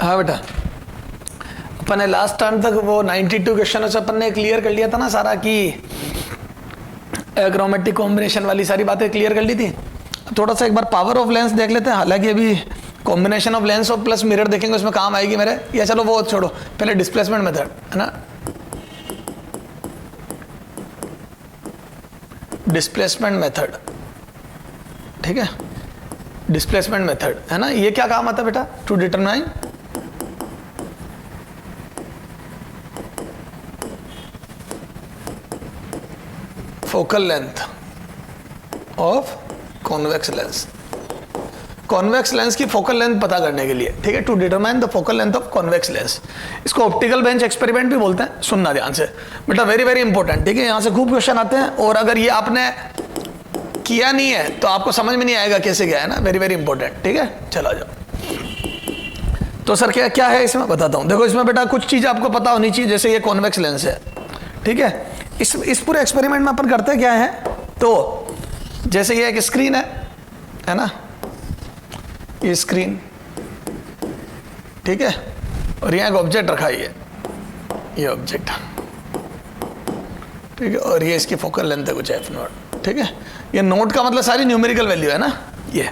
हाँ बेटा, अपन ने लास्ट टाइम तक वो 92 क्वेश्चन से अपन ने क्लियर कर लिया था ना सारा, कि क्रोमेटिक कॉम्बिनेशन वाली सारी बातें क्लियर कर ली थी। थोड़ा सा एक बार पावर ऑफ लेंस देख लेते हैं, हालांकि अभी कॉम्बिनेशन ऑफ लेंस और प्लस मिरर देखेंगे, उसमें काम आएगी मेरे, या चलो वो छोड़ो, पहले डिस्प्लेसमेंट मेथड है ना, डिस्प्लेसमेंट मेथड, ठीक है, डिस्प्लेसमेंट मेथड है ना। ये क्या काम आता है बेटा? To determine focal length of convex lens, convex lens की फोकल लेंथ पता करने के लिए, ठीक है, to determine the focal length of convex lens. इसको ऑप्टिकल बेंच एक्सपेरिमेंट भी बोलते हैं, सुनना ध्यान से बेटा, वेरी वेरी इंपॉर्टेंट, ठीक है, यहां से खूब क्वेश्चन आते हैं, और अगर ये आपने किया नहीं है तो आपको समझ में नहीं आएगा कैसे क्या है ना, वेरी वेरी इंपॉर्टेंट, ठीक है। चलो आ जाओ। तो सर क्या क्या है इसमें बताता हूं। देखो इसमें बेटा कुछ चीज आपको पता होनी चाहिए, जैसे ये कॉन्वेक्स लेंस है, ठीक है, इस पूरे एक्सपेरिमेंट में अपन करते क्या है, तो जैसे ये एक स्क्रीन है ना, ये स्क्रीन, ठीक है, और यहाँ एक ऑब्जेक्ट रखा है, ये ऑब्जेक्ट, ठीक है, और ये इसकी फोकल लेंथ है कुछ एफ नॉट, ठीक है, ये नोट का मतलब सारी न्यूमेरिकल वैल्यू है ना ये।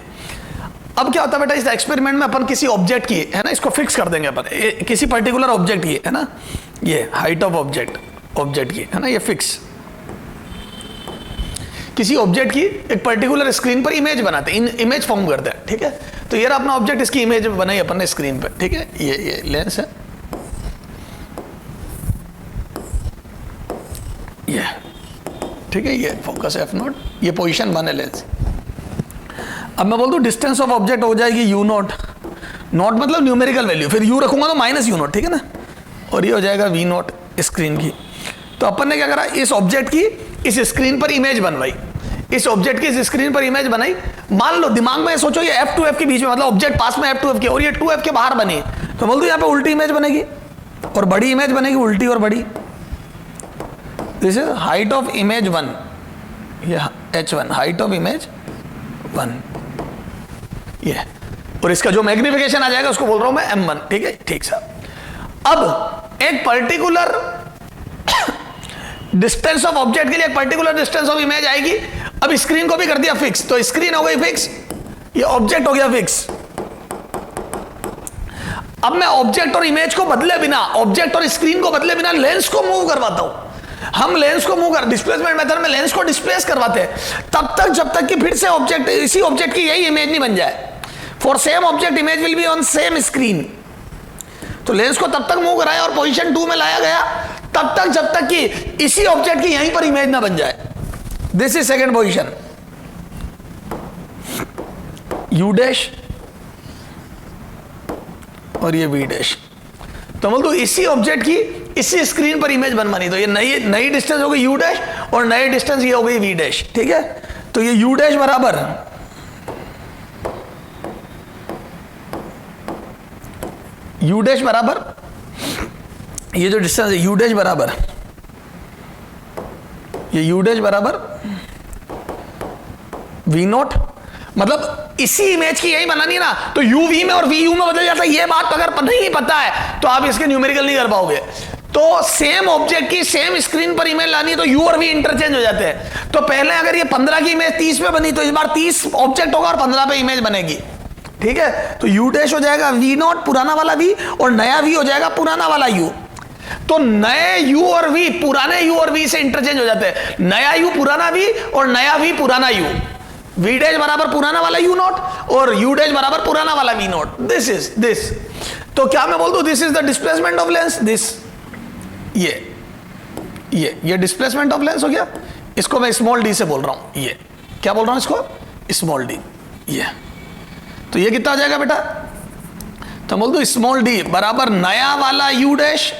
अब क्या होता है बेटा, इस एक्सपेरिमेंट में अपन किसी ऑब्जेक्ट की है ना, इसको फिक्स कर देंगे अपन, किसी पर्टिकुलर ऑब्जेक्ट की है ना, ये हाइट ऑफ ऑब्जेक्ट की है ना, ये फिक्स, किसी ऑब्जेक्ट की एक पर्टिकुलर स्क्रीन पर इमेज बनाते हैं, इमेज फॉर्म करते हैं, ठीक है। तो ये रहा अपना ऑब्जेक्ट, इसकी इमेज बनाई अपन ने स्क्रीन पर, ठीक है, ये लेंस है, ये ठीक है, ये फोकस एफ नॉट, ये पोजीशन 1 है लेंस। अब मैं बोल दूं डिस्टेंस ऑफ ऑब्जेक्ट हो जाएगी यू नॉट, नॉट मतलब न्यूमेरिकल वैल्यू, फिर यू रखूंगा तो माइनस यू नॉट, ठीक है ना, और ये हो जाएगा वी नॉट स्क्रीन की। तो अपन ने क्या करा, इस ऑब्जेक्ट की इस स्क्रीन पर इमेज बनवाई, इस ऑब्जेक्ट की इस स्क्रीन पर इमेज बनाई। मान लो दिमाग में सोचो ये F to F के बीच में, मतलब ऑब्जेक्ट पास में F to F के, और ये 2F के बाहर बनी, तो बोल दो यहाँ पे उल्टी इमेज बनेगी और बड़ी इमेज बनेगी, उल्टी और बड़ी। This is height of image 1, ये H1, हाइट ऑफ इमेज 1, ये, और इसका जो मैग्निफिकेशन आ जाएगा उसको बोल रहा हूं मैं M1, ठीक है, ठीक साहब। अब एक पर्टिकुलर डिस्टेंस ऑफ ऑब्जेक्ट के लिए एक पर्टिकुलर डिस्टेंस ऑफ इमेज आएगी। अब स्क्रीन को भी कर दिया फिक्स, तो स्क्रीन हो गई फिक्स, ये ऑब्जेक्ट हो गया फिक्स। अब मैं ऑब्जेक्ट और इमेज को बदले बिना, ऑब्जेक्ट और स्क्रीन को बदले बिना लेंस को मूव करवाता हूं। हम लेंस को मूव कर, डिस्प्लेसमेंट मेथड में लेंस को डिस्प्लेस करवाते हैं तब तक जब तक कि फिर से ऑब्जेक्ट, इसी ऑब्जेक्ट की यही इमेज नहीं बन जाए। For same object image will be on same screen. तो लेंस को तब तक मूव कराया और पोजीशन 2 में लाया गया तब तक जब तक कि इसी ऑब्जेक्ट की यहीं पर इमेज ना बन जाए। This is second position, you dash और ये वी डैश। तो बोल दो इसी ऑब्जेक्ट की इसी स्क्रीन पर इमेज बनवानी, तो ये नई डिस्टेंस हो गई यू डैश और नई डिस्टेंस ये हो गई वी डैश, ठीक है। तो ये यू डैश बराबर, यू डैश बराबर, ये जो डिस्टेंस है यू डैश बराबर, ये यू डैश बराबर वी नॉट, मतलब इसी इमेज की यही बनानी है ना, तो यू वी में और वी यू में बदल जाता है। ये बात अगर नहीं पता है तो आप इसके न्यूमेरिकल नहीं कर पाओगे। तो सेम ऑब्जेक्ट की सेम स्क्रीन पर इमेज लानी है तो यू और वी इंटरचेंज हो जाते हैं। तो पहले अगर ये 15 की इमेज 30 पे बनी तो इस बार 30 ऑब्जेक्ट होगा और 15 पे इमेज बनेगी, ठीक है। तो यू डैश हो जाएगा वी नॉट पुराना वाला वी और नया वी हो जाएगा पुराना वाला यू। तो नए यू और वी पुराने यू और वी से इंटरचेंज हो जाते हैं, नया यू पुराना वी और नया वी पुराना यू। वी डैश बराबर पुराना वाला यू नॉट और यू डैश बराबर पुराना वाला V naught. This is this. तो क्या मैं बोल दूं this is the displacement of lens, this ये डिस्प्लेसमेंट ऑफ लेंस हो गया। इसको मैं स्मॉल डी से बोल रहा हूं, ये क्या बोल रहा हूं इसको, स्मॉल डी। ये तो ये कितना हो जाएगा बेटा, तो बोल दो स्मॉल डी बराबर नया वाला यू डैश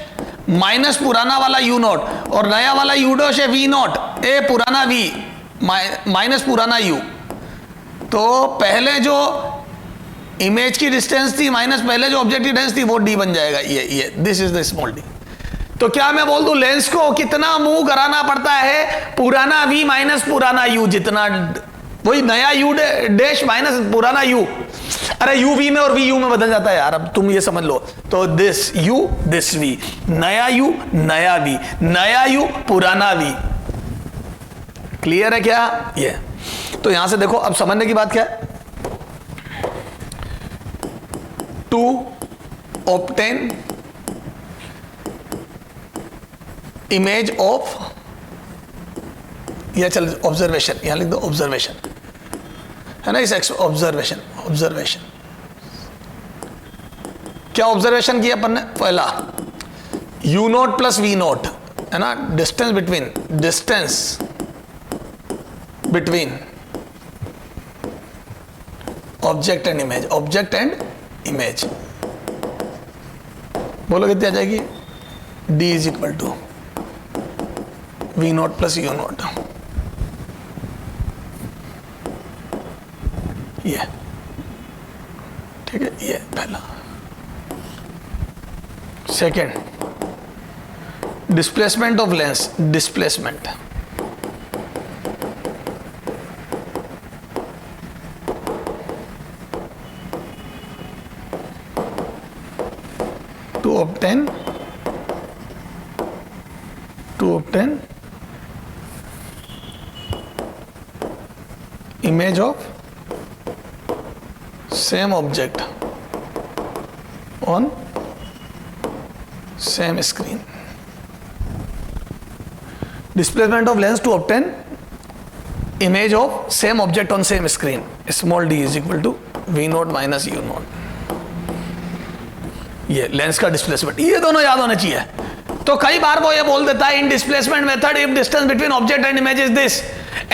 माइनस पुराना वाला यू नॉट, और नया वाला यू डैश है वी नॉट, ए पुराना वी माइनस पुराना यू। तो पहले जो इमेज की डिस्टेंस थी माइनस पहले जो ऑब्जेक्ट की डिस्टेंस थी वो डी बन जाएगा, ये this is the small D. तो क्या मैं बोल दूं लेंस को कितना मूव कराना पड़ता है, पुराना वी माइनस पुराना यू जितना, वही नया यू डैश माइनस पुराना यू। अरे यू वी में और वी यू में बदल जाता है यार, अब तुम ये समझ लो। तो दिस यू दिस वी, नया यू नया वी, नया यू पुराना वी। क्लियर है क्या ये? तो यहां से देखो अब समझने की बात क्या है, टू ऑब्टेन इमेज ऑफ, या चल ऑब्जर्वेशन, यहां लिख दो ऑब्जर्वेशन, है ना, इस ऑब्जर्वेशन, ऑब्जर्वेशन क्या ऑब्जर्वेशन किया अपन ने? पहला U naught plus V naught, है ना, distance between object and image, object and image. बोलो कितनी आ जाएगी? D is equal to V naught plus U naught, ये ठीक है, ये पहला। Second, displacement of lens, displacement to obtain image of same object on same screen. Displacement of lens to obtain image of same object on same screen, small d is equal to v naught minus u naught. ये lens का displacement, ये दोनों याद होने चाहिए। तो कई बार वो ये बोल देता है इन displacement method if distance between object and image is this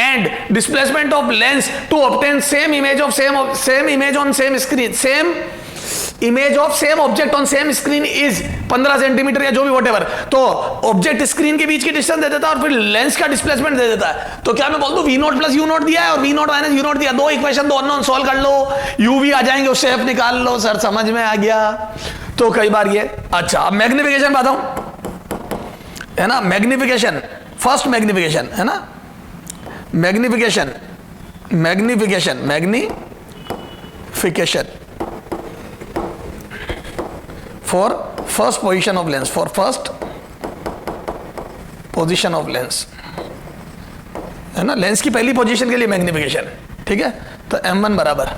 and displacement of lens to obtain same image of same image on same screen, same image of same object on same screen is 15 centimetre या जो भी whatever। तो object screen के बीच की distance दे देता है और फिर लेंस का डिस्प्लेसमेंट दे देता है। तो क्या मैं बोल दूं v not plus U naught दिया है और v not minus U naught दिया, दो इक्वेशन दो अननोन सॉल्व कर लो, u भी आ जाएंगे, उससे f निकाल लो। सर समझ में आ गया? तो कई बार ये अच्छा। अब मैग्निफिकेशन बताऊं, है ना, मैग्निफिकेशन, फर्स्ट मैग्निफिकेशन, है ना, magnification for first position of lens, for first position of lens, है ना, लेंस की पहली पोजीशन के लिए मैग्निफिकेशन, ठीक है। तो m1 बराबर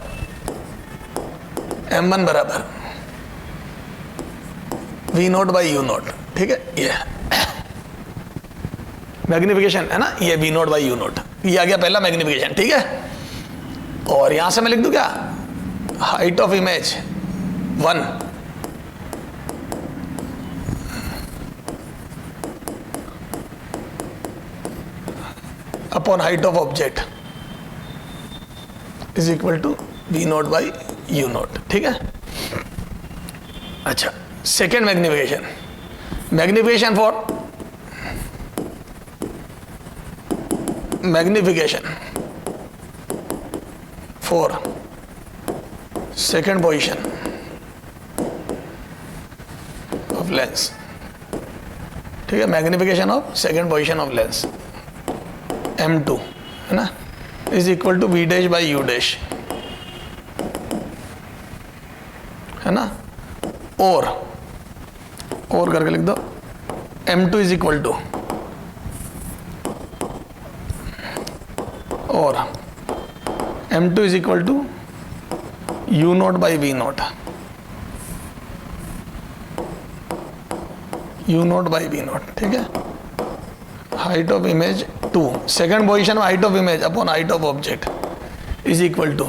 v naught by U naught, ठीक है, ये मैग्निफिकेशन है ना, ये v naught by U naught, ये आ गया पहला मैग्निफिकेशन, ठीक है। और यहां से मैं लिख दूं क्या, height of image 1 upon height of object is equal to v naught by U naught, ठीक है। अच्छा, second magnification for second position of lens, ठीक है, magnification of second position of lens m2, है ना, is equal to v dash by u dash, है ना, और करके लिख दो m2 इज इक्वल टू, और m2 is equal to u naught by v naught, u naught by v naught, ठीक है। Height of image 2, second position में height of image upon height of object is equal to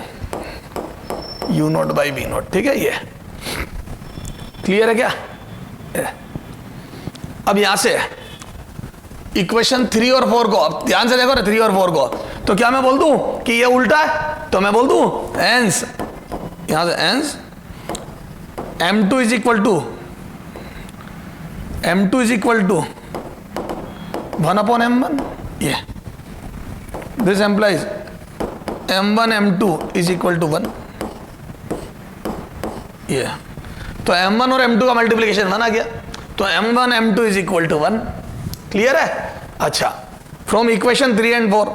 u naught by v naught, ठीक है। ये clear है क्या? अब यहां से इक्वेशन 3 और 4 को अब ध्यान से देखो, 3 और 4 को, तो क्या मैं बोल दूं कि ये उल्टा है? तो मैं बोल दूं एंस, यहां से ans m2 is equal to 1 upon m1, ये this implies m1 m2 is equal to 1, ये तो m1 और m2 का मल्टीप्लीकेशन 1 आ गया, तो m1 m2 is equal to 1। Clear है? अच्छा, फ्रॉम इक्वेशन 3 एंड 4,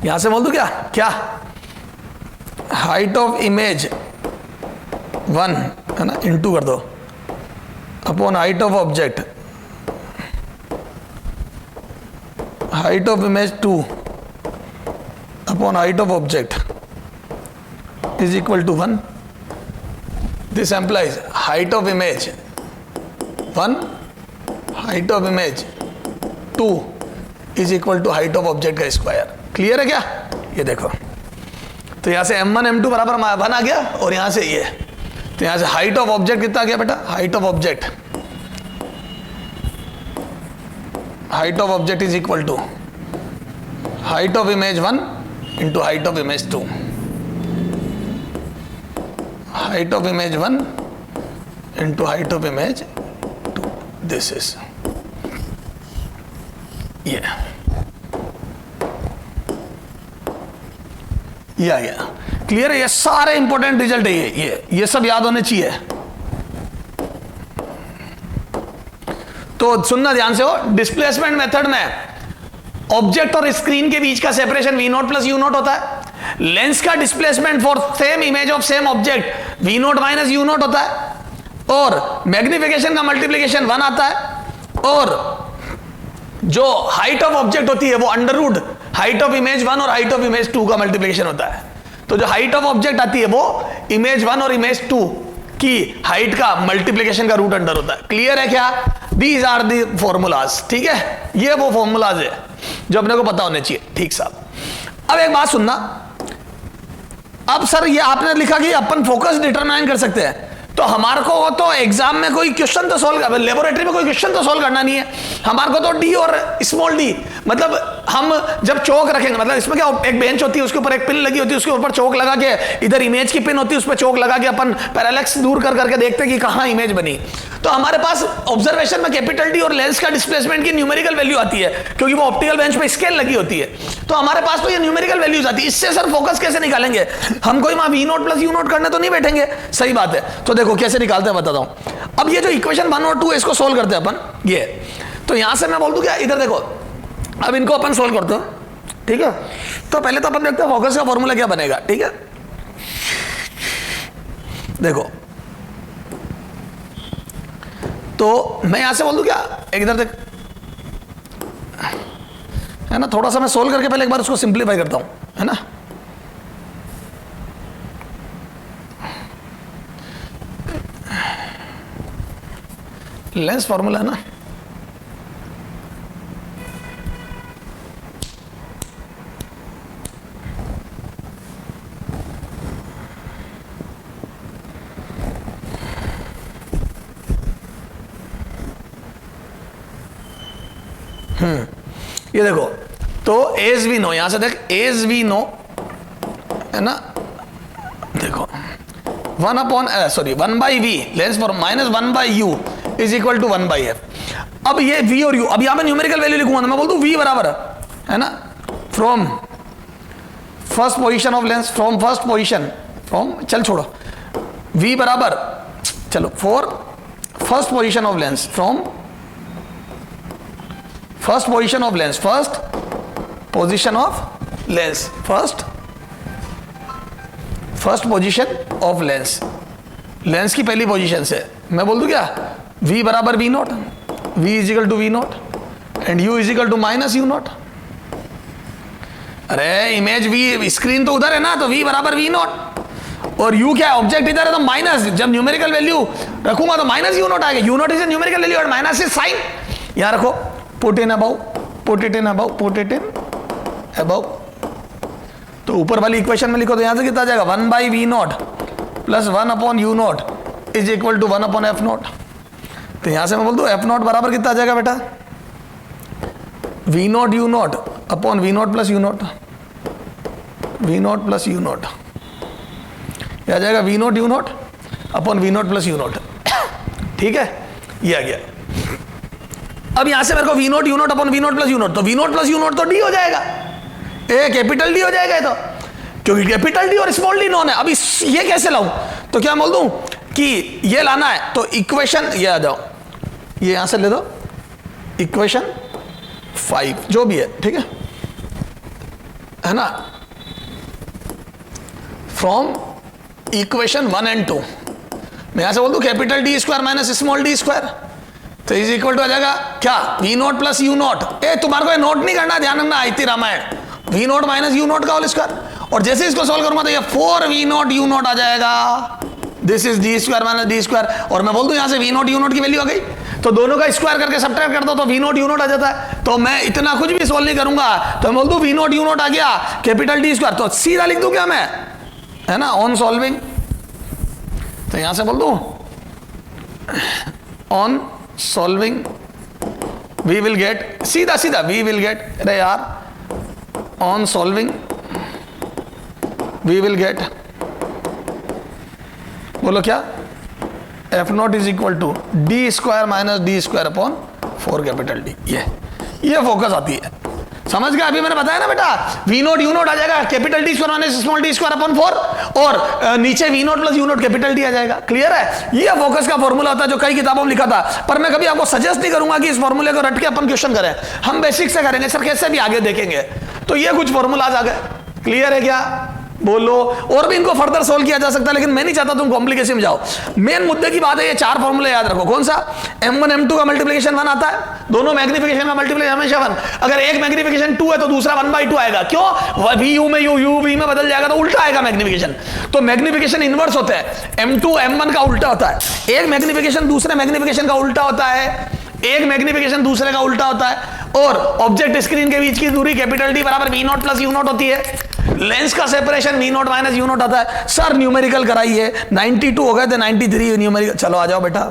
यहां से बोल दूं क्या क्या, हाइट ऑफ इमेज 1 है ना, इंटू कर दो upon height of object, height of image 2 upon height of object is equal to 1. This implies height of image 1, height of image 2 is equal to height of object का square. Clear है क्या? ये देखो, तो यहां से m1 m2 बराबर 1 आ गया, और यहां से ये, तो यहां से हाइट ऑफ ऑब्जेक्ट कितना आ गया बेटा, height of object is equal to height of image 1 into height of image 2, height of image 1 into height of image 2. This is ये आ गया. क्लियर है? ये सारे इंपॉर्टेंट रिजल्ट है, ये सब याद होने चाहिए. तो सुनना ध्यान से हो, डिस्प्लेसमेंट मेथड में ऑब्जेक्ट और स्क्रीन के बीच का सेपरेशन v0 प्लस u0 होता है. लेंस का displacement for same image of same object v0 minus u0 होता है, और मैग्निफिकेशन का मल्टीप्लिकेशन 1 आता है, और जो हाइट ऑफ ऑब्जेक्ट होती है वो under root height of image 1 और हाइट ऑफ इमेज 2 का मल्टीप्लिकेशन होता है. तो जो हाइट ऑफ ऑब्जेक्ट आती है वो इमेज 1 और इमेज 2 की हाइट का मल्टीप्लिकेशन का रूट अंडर होता है. क्लियर है क्या? These are the formulas. ठीक है, ये वो फॉर्मूलाज है जो अपने को पता होने चाहिए. ठीक साहब, अब एक बात सुनना. अब सर ये आपने लिखा कि अपन फोकस डिटरमाइन कर सकते हैं, तो हमारे को तो एग्जाम में कोई क्वेश्चन तो सॉल्व, लेबोरेटरी में कोई क्वेश्चन तो सॉल्व करना नहीं है. हमारे को तो डी और स्मॉल डी, मतलब हम जब चौक रखेंगे, मतलब इसमें क्या, एक बेंच होती है, उसके ऊपर एक पिन लगी होती है, उसके ऊपर चौक लगा के, इधर इमेज की पिन होती है, उस पर चौक लगा के अपन पैरेलैक्स दूर कर करके देखते हैं कि कहाँ इमेज बनी. तो हमारे पास ऑब्जर्वेशन में कैपिटल डी और लेंस का डिस्प्लेसमेंट की न्यूमेरिकल वैल्यू आती है, क्योंकि वो ऑप्टिकल बेंच पे स्केल लगी होती है. तो हमारे पास तो ये न्यूमेरिकल वैल्यूज आती है. इससे सर फोकस कैसे निकालेंगे? हम कोई वहां v0 प्लस u0 करने तो नहीं बैठेंगे. सही बात है. तो देखो कैसे निकालते हैं, बताता हूं. अब ये जो इक्वेशन 1 और 2 इसको सोल्व करते हैं अपन. ये तो यहां से मैं बोल दूं क्या, इधर देखो, अब इनको अपन सोल्व करते हैं. ठीक है, तो पहले तो अपन देखते हैं फोकस का फॉर्मूला क्या बनेगा. ठीक है, देखो, तो मैं यहां से बोल दूं क्या, एक इधर देख, है ना, थोड़ा सा मैं सोल्व करके पहले एक बार उसको सिंप्लीफाई करता हूं, है ना. लेंस फॉर्मूला है ना, ये देखो, तो एज वी नो, यहां से देख, एज वी नो, है ना, देखो 1 by V lens for minus 1 by U is equal to 1 by F. अब ये v और u, अब यहां पे न्यूमेरिकल वैल्यू लिखूंगा, मैं बोल दूं v बराबर है ना, from first position of lens, from चल छोड़ो, v बराबर, चलो, for first position of lens, from first position of lens, first position of lens, lens की पहली पोजीशन से मैं बोल दूं क्या, v बराबर v0, v is equal to v0 and u is equal to minus u0. अरे इमेज v, स्क्रीन तो उधर है ना, तो v बराबर v0, और u क्या है, ऑब्जेक्ट इधर है, तो माइनस, जब न्यूमेरिकल वैल्यू रखूंगा तो माइनस u0 आएगा. u0 इज न्यूमेरिकल वैल्यू और माइनस इज साइन. यहां रखो, पुट इन अबव, तो ऊपर वाली इक्वेशन में लिखो, तो यहां से कितना आ जाएगा, 1 by v0 plus 1 upon u0 is equal to 1 upon f0. तो यहां से मैं बोल दूं f0 बराबर कितना आ जाएगा बेटा, v0 u0 upon v0 plus u0, क्या आ जाएगा, v0 u0 upon v0 plus u0. ठीक है, ये आ गया. अब यहां से मेरे को v0 u0 upon v0 plus u0, तो v0 प्लस u0 तो d हो जाएगा, कैपिटल डी हो जाएगा ये तो, क्योंकि कैपिटल डी और स्मॉल डी नोन है. अभी ये कैसे लाऊं, तो क्या बोल दूं कि ये लाना है, तो इक्वेशन, ये आ जाओ, ये यहां से ले दो, इक्वेशन 5 जो भी है, ठीक है है ना, फ्रॉम इक्वेशन 1 and 2 मैं यहां से बोल दूं capital D square minus small D square, तो इज इक्वल टू आ जाएगा क्या, V naught plus U naught. ए तुम्हारे को नोट नहीं करना, ध्यान रखना, आईती रामायण, V naught minus U naught का होल स्क्वायर। और जैसे इसको सॉल्व करूंगा तो ये 4 वी नॉट यू नॉट आ जाएगा, this is D square minus D square. और मैं बोल दूं यहां से वी नॉट यू नॉट की वैल्यू आ गई, तो दोनों का स्क्वायर करके सब्ट्रैक्ट कर दो तो वी नॉट यू नॉट आ जाता है। तो मैं इतना कुछ भी सॉल्व नहीं करूंगा, तो मैं बोल दूं वी नॉट यू नॉट आ गया कैपिटल डी स्क्वायर, तो सीधा लिख दूं क्या मैं, है ना, ऑन सॉल्विंग। तो यहां से बोल दूं on solving we will get, सीधा सीधा वी विल गेट, अरे यार on solving we will get, बोलो क्या, F naught is equal to D square minus D square upon 4 capital D. ये फोकस आती है, समझ गया। अभी मैंने बताया ना बेटा, वी नोट यू नोट आ जाएगा capital D square minus small D square upon 4, और नीचे V naught plus U note capital D आ जाएगा। क्लियर है, ये फोकस का फॉर्मूला होता है जो कई किताबों में लिखा था, पर मैं कभी आपको सजेस्ट नहीं करूंगा कि इस फॉर्मूले को रट के अपन क्वेश्चन करें, हम बेसिक से करेंगे सर, कैसे भी आगे देखेंगे। तो ये कुछ फॉर्मूलाज आ गए, क्लियर है क्या, बोलो। और भी इनको फर्दर सोल्व किया जा सकता है, लेकिन मैं नहीं चाहता तुम कॉम्प्लिकेशन में जाओ। मेन मुद्दे की बात है, ये 4 फॉर्मूले याद रखो। कौन सा, m1 m2 का मल्टीप्लिकेशन 1 आता है, दोनों मैग्निफिकेशन का मल्टीप्लिकेशन हमेशा 1। अगर एक मैग्निफिकेशन 2 है तो दूसरा 1/2 आएगा, क्यों, वी यू में यू वी में बदल जाएगा तो उल्टा आएगा मैग्निफिकेशन। तो मैग्निफिकेशन इनवर्स होता है, m2 m1 का उल्टा होता है, एक मैग्निफिकेशन दूसरे मैग्निफिकेशन का उल्टा होता है, एक मैग्निफिकेशन दूसरे का उल्टा होता है। और ऑब्जेक्ट स्क्रीन के बीच की दूरी कैपिटल डी बराबर V naught plus U naught होती है, लेंस का separation V naught minus U naught आता है। सर न्यूमेरिकल कराइए, 92 हो गए थे, 93 न्यूमेरिकल, चलो आ जाओ बेटा,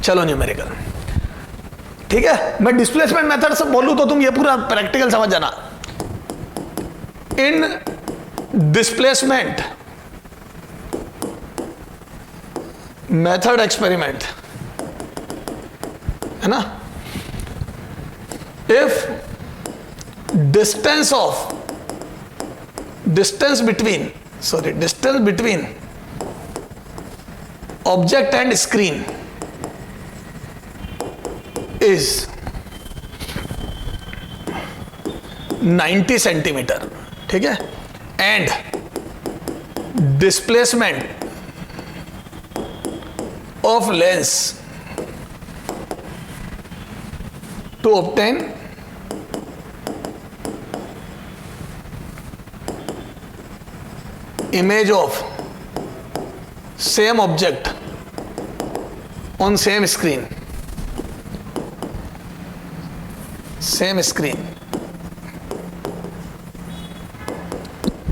चलो न्यूमेरिकल, ठीक है। मैं डिस्प्लेसमेंट मेथड से बोलूं तो तुम ये पूरा प्रैक्टिकल समझ जाना। इन डिस्प्लेसमेंट मेथड एक्सपेरिमेंट, है ना, if distance between object and screen is 90 centimetre, ठीक है, and displacement of lens to obtain image of same object on same screen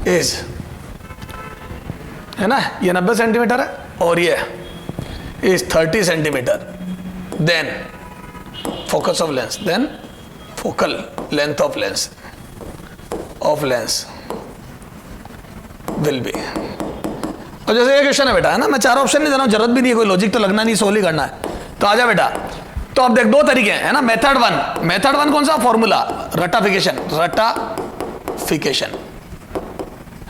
is, है ना, ये 90 सेंटीमीटर है और ये is 30 centimetre, then focus of lens, then focal length of lens will be। और जैसे ये क्वेश्चन है बेटा, है ना, मैं 4 ऑप्शन नहीं दे रहा हूं, जरूरत भी नहीं है, कोई लॉजिक तो लगना नहीं, सोल ही करना है। तो आजा बेटा, तो अब देख 2 तरीके हैं, है ना। मेथड वन कौन सा, फॉर्मूला रटाफिकेशन,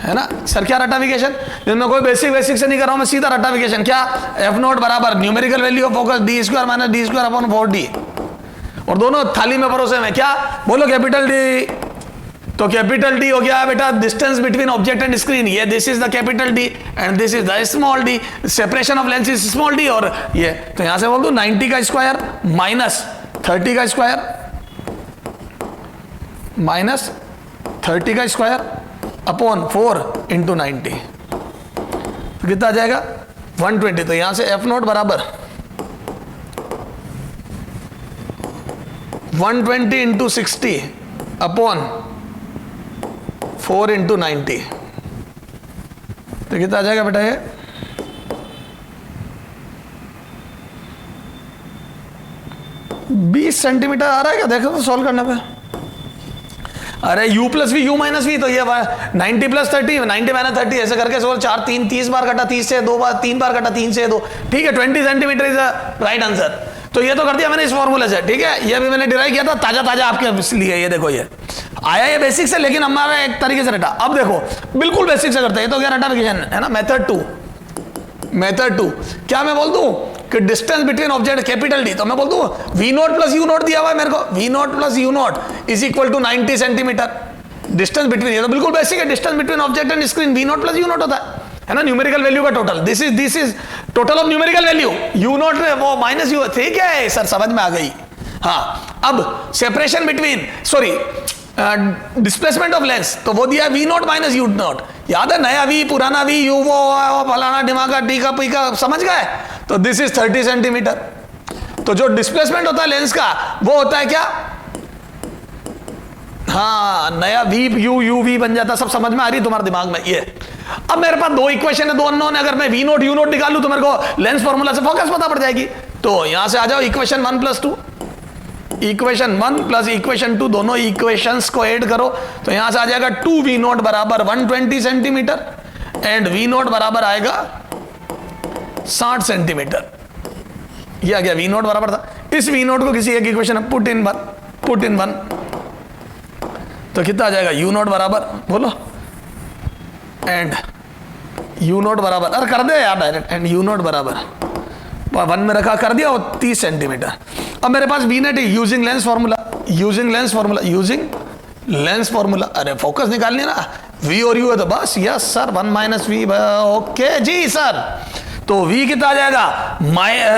है ना। सर क्या रटाफिकेशन, जिनमें कोई बेसिक से नहीं कर रहा हूं मैं, सीधा रटाफिकेशन क्या, एफ नॉट बराबर numerical value of focus D square minus D square upon 4d, और दोनों थाली में परोसे में क्या, बोलो कैपिटल डी, तो कैपिटल डी हो गया बेटा distance between object and screen, ये this is the capital D and this is the small D, separation of lens is small D, और ये तो यहां से बोल दो 90 का स्क्वायर माइनस 30 का स्क्वायर माइनस 30 का स्क्वायर अपॉन 4 इंटू 90, तो कितना आ जाएगा 120। तो यहां से एफ नोट बराबर 120 इंटू 60 अपॉन 4 इंटू 90, तो कितना आ जाएगा बेटा ये 20 सेंटीमीटर आ रहा है क्या, देखो तो सॉल्व करने पे। अरे u plus V, u minus V, तो ये 90 प्लस 30, 90 माइनस 30, ऐसे करके सोल्व 30 बार कटा, 30 से 2 बार, 3 बार कटा, 3 से 2, ठीक है, 20 centimetre is the right answer. तो ये तो कर दिया मैंने इस फॉर्मूले से, ठीक है, ये भी मैंने डिराइव किया था ताजा आपके लिए, ये देखो ये आया ये बेसिक से, लेकिन हमारा एक तरीके से रटा। अब देखो बिल्कुल बेसिक से करते हैं, ये तो क्या रटाफिकेशन है ना। मेथड टू क्या मैं बोल दूं, कि distance between object capital D, तो मैं बोल दूं V naught plus U naught दिया हुआ है मेरे को, V naught plus U naught is equal to 90 centimetre distance between, ये तो बिल्कुल बेसिक है, distance between object and screen V naught plus U naught होता है ना, न्यूमेरिकल वैल्यू का total, this is total of numerical value, U naught वो minus U, ठीक है सर समझ में आ गई। हाँ अब separation between sorry displacement of lens, तो वो दिया V naught minus U naught, याद है नया वी पुराना वी, यू वो फलाना ढिमाका टीका पीका, समझ गए, तो दिस इज 30 सेंटीमीटर। तो जो डिस्प्लेसमेंट होता है लेंस का वो होता है क्या, हाँ नया वी यू यू वी बन जाता, सब समझ में आ रही है तुम्हारे दिमाग में ये। अब मेरे पास दो इक्वेशन है, दो अननोन है, अगर मैं वी नोट यू नोट निकालूं तो मेरे को लेंस फॉर्मूला से फोकस पता पड़ जाएगी, तो यहां से आ जाओ equation 1 plus 2, equation 1 plus equation 2 दोनों इक्वेशंस को ऐड करो, तो यहां से आ जाएगा 2 वी नोट बराबर 120 सेंटीमीटर एंड वी नोट बराबर आएगा 60 सेंटीमीटर, ये आ गया वी नोट बराबर था। इस वी नोट को किसी एक इक्वेशन में पुट इन वन, तो कितना आ जाएगा यू नोट बराबर बोलो एंड यू नोट बराबर, अरे कर दे यार डायरेक्ट, एंड यू नोट बराबर 1 में रखा कर दिया, 30 सेंटीमीटर। अब मेरे पास V net using lens formula, अरे फोकस निकालनी ना, वी और यू है तो बस, yes sir 1 minus V, okay जी सर, तो v कितना आ जाएगा,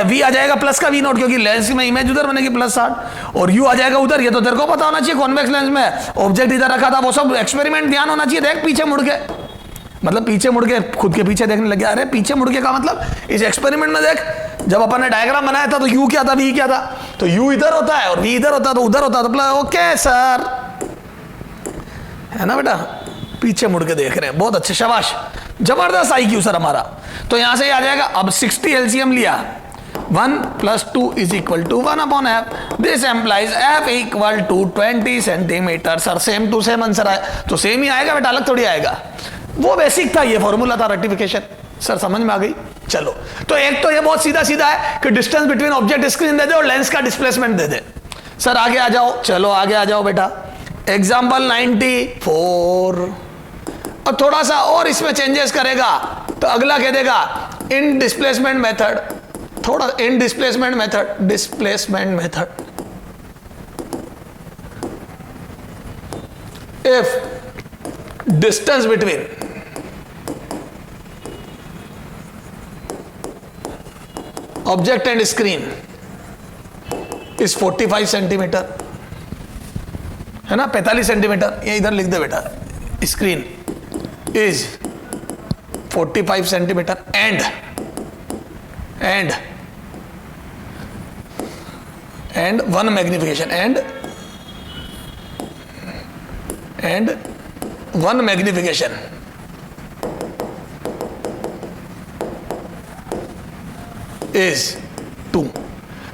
v आ जाएगा प्लस का v नॉट, क्योंकि लेंस में इमेज उधर बनेगी प्लस 60, और u आ जाएगा उधर, ये तो तेरे को पता होना चाहिए, कॉन्वेक्स लेंस में ऑब्जेक्ट इधर रखा था, वो सब एक्सपेरिमेंट ध्यान होना चाहिए, देख पीछे मुड़ के, मतलब पीछे मुड़ के खुद के पीछे देखने लग गया, अरे पीछे मुड़ के का मतलब इस एक्सपेरिमेंट में देख, जब अपन ने डायग्राम बनाया था तो u क्या था v क्या था, तो u इधर होता है और v इधर होता है, तो उधर होता है, तो प्लस, ओके सर, है ना बेटा, पीछे मुड़ के देख रहे हैं, बहुत अच्छे, शाबाश, जबरदस्त IQ सर हमारा। तो यहां से आ जाएगा, अब 60 एलसीएम लिया, 1 plus 2 is equal to 1 upon F, this implies F equal to 20 centimetre. Sir same to same answer आया, तो सेम ही आएगा बेटा, अलग थोड़ी आएगा, वो बेसिक था, ये फॉर्मूला था रेक्टिफिकेशन, सर समझ में आ गई। चलो तो एक तो ये बहुत सीधा सीधा है कि डिस्टेंस बिटवीन ऑब्जेक्ट स्क्रीन दे दे और लेंस का डिस्प्लेसमेंट दे दे। सर आगे आ जाओ, चलो आगे आ जाओ बेटा, एग्जाम्पल 94, अब थोड़ा सा और इसमें चेंजेस करेगा तो अगला कह देगा इन डिस्प्लेसमेंट मेथड, थोड़ा इन displacement method if distance between object and screen is 45 centimetre, है ना, 45 सेंटीमीटर, ये इधर लिख दे बेटा, screen is 45 centimeter and 1 magnification and 1 magnification is 2,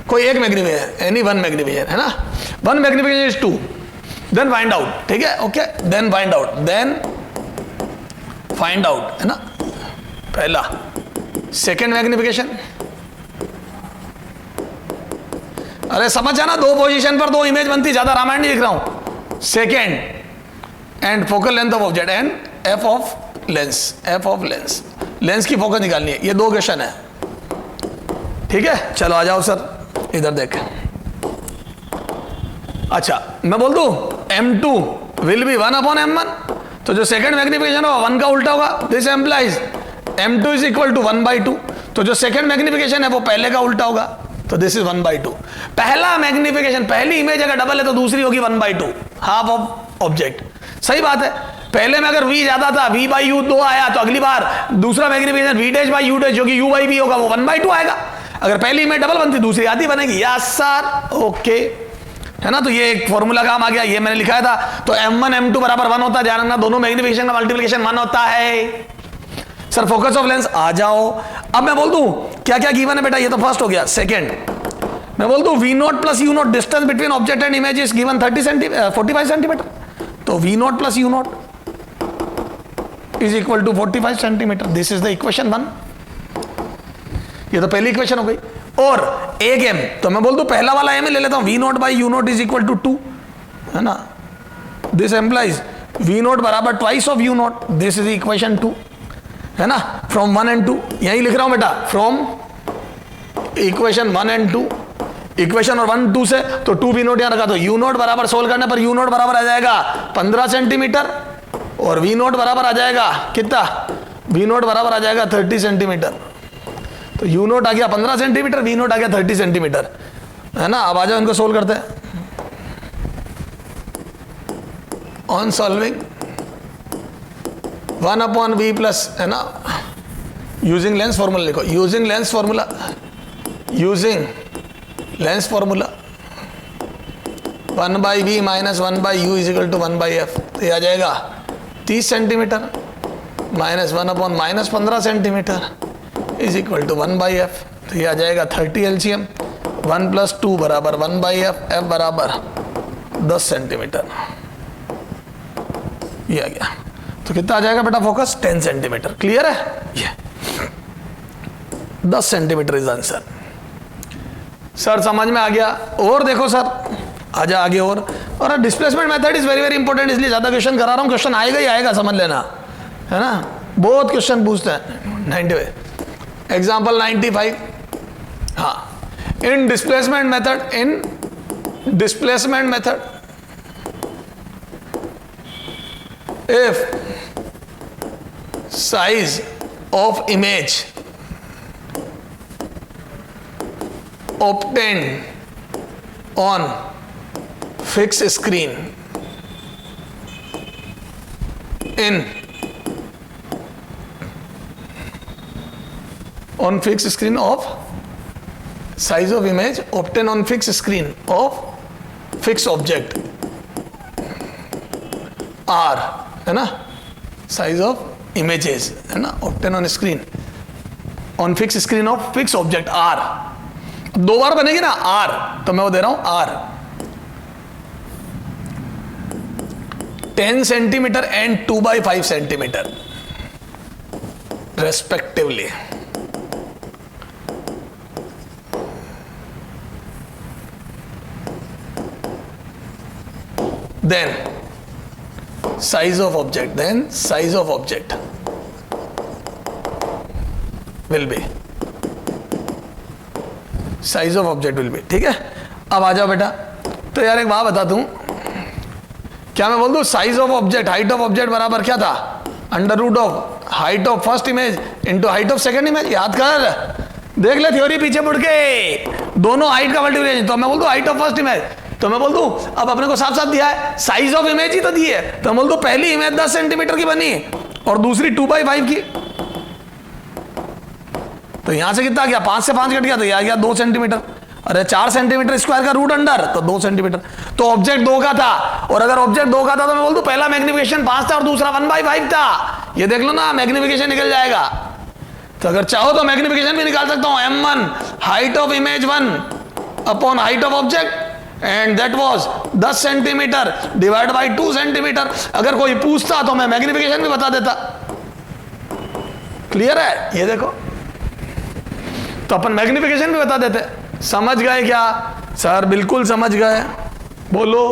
कोई एक मैग्निफिकेशन, एनी 1 मैग्निफिकेशन, है ना, 1 magnification is 2, then find out, ठीक है, ओके, then फाइंड आउट, है ना, पहला, सेकेंड मैग्निफिकेशन, अरे समझ जाना, 2 पोजीशन पर 2 इमेज बनती, ज्यादा रामायण नहीं लिख रहा हूं, second and focal length of object and F of lens, lens की फोकस निकालनी है, ये 2 क्वेश्चन है, ठीक है। चलो आ जाओ सर, इधर देख, अच्छा मैं बोल दूं M2 will be 1 upon M1, तो जो सेकंड मैग्निफिकेशन होगा 1 का उल्टा होगा, this implies M2 is equal to 1/2, तो जो सेकंड मैग्निफिकेशन है वो पहले का उल्टा होगा, तो दिस इज 1/2। पहला मैग्निफिकेशन, पहली इमेज अगर डबल है तो दूसरी होगी 1/2, हाफ ऑफ ऑब्जेक्ट, सही बात है। पहले में अगर v ज्यादा था, v/u 2 आया, तो अगली बार दूसरा मैग्निफिकेशन v'/u' जो कि u/v होगा वो 1/2 आएगा। अगर पहली इमेज डबल बनती दूसरी आधी बनेगी, यस सर, ओके, है ना। तो ये एक फॉर्मूला काम आ गया, ये मैंने लिखाया था। तो m1 m2 बराबर 1 होता है, ध्यान रखना, दोनों मैग्निफिकेशन का मल्टीप्लिकेशन 1 होता है। सर फोकस ऑफ लेंस आ जाओ, अब मैं बोल दूं क्या क्या गिवन है बेटा, ये तो फर्स्ट हो गया। सेकंड मैं बोल दूं v0 plus u0, distance between object and image is given 45 centimetre, तो v0 plus u0 is equal to 45 centimetre, this is the equation 1। ये तो पहली इक्वेशन हो गई। और एक m, तो मैं बोल दूं पहला वाला m ले लेता हूं, v0 by u0 is equal to 2, है ना, दिस एम्प्लाइज v0 बराबर twice of u0, this is equation 2, है ना, फ्रॉम 1 and 2, यही लिख रहा हूं बेटा, फ्रॉम इक्वेशन 1 एंड 2, इक्वेशन और 1 2 से, तो 2 v नोट यहां रखा, तो u नोट बराबर सोल्व करने पर u नोट बराबर आ जाएगा 15 सेंटीमीटर और v नोट बराबर आ जाएगा कितना, v नोट बराबर आ जाएगा 30 सेंटीमीटर। तो u नोट आ गया 15 सेंटीमीटर, v नोट आ गया 30 सेंटीमीटर, है ना। अब आ जाओ इनको सोल्व करते हैं। ऑन सॉल्विंग 1/v प्लस, है ना, यूजिंग लेंस फॉर्मूला लिखो, using lens formula, using lens formula 1/v minus 1/u is equal to 1/f, तो ये आ जाएगा 30 centimetre minus 1 minus 15 centimetre is equal to 1/f, तो ये आ जाएगा 30 LCM, 1 + 2 बराबर 1/f, f बराबर 10 सेंटीमीटर, ये आ गया। तो कितना आ जाएगा बेटा फोकस, 10 सेंटीमीटर। क्लियर है, ये 10 सेंटीमीटर इज आंसर। सर समझ में आ गया। और देखो सर, आजा आगे। और displacement method is very very important, इसलिए ज्यादा क्वेश्चन करा रहा हूं, क्वेश्चन आएगा ही आएगा, समझ लेना, है ना। बहुत क्वेश्चन पूछते हैं। 90 एग्जाम्पल 95, हाँ, इन displacement method if size of image obtained on fixed screen on fixed screen of size of image obtained on fixed screen of fixed object R, है ना, size of images, है ना, obtained on screen on fixed screen of fixed object R, दो बार बनेगी ना R, तो मैं वो दे रहा हूं R 10 centimetre and 2/5 centimetre respectively. then size of object will be size of object will be. ठीक है, अब आ जाओ बेटा। तो यार एक बात बता दूं, क्या मैं बोल दूं size of object, height of object बराबर क्या था, √ of height of first image into height of second image. याद कर, देख ले थ्योरी पीछे मुड़ के, दोनों हाइट का मल्टीप्लिकेशन। तो मैं बोल दूं हाइट ऑफ फर्स्ट इमेज, तो मैं बोल दूं अब अपने को साफ साफ दिया है साइज ऑफ इमेज ही तो दी है, तो मैं बोल दूं पहली इमेज 10 सेंटीमीटर की बनी और दूसरी 2/5 की। तो यहां से कितना गया, 5 से 5 कट गया, तो यह गया 2 सेंटीमीटर। अरे 4 सेंटीमीटर स्क्वायर का रूट अंडर, तो 2 सेंटीमीटर। तो ऑब्जेक्ट 2 का था, और अगर ऑब्जेक्ट 2 का था तो मैं बोल दूं पहला मैग्निफिकेशन 5 था और दूसरा 1/5 था। ये देख लो ना, मैग्निफिकेशन निकल जाएगा। तो अगर चाहो तो मैग्निफिकेशन भी निकाल सकता हूं, m1 height of image 1 upon height of object, and that was 10 centimetre divide by 2 centimetre. अगर कोई पूछता तो मैं मैग्निफिकेशन भी बता देता। क्लियर है, ये देखो, तो अपन मैग्निफिकेशन भी बता देते। समझ गए क्या सर? बिल्कुल समझ गए, बोलो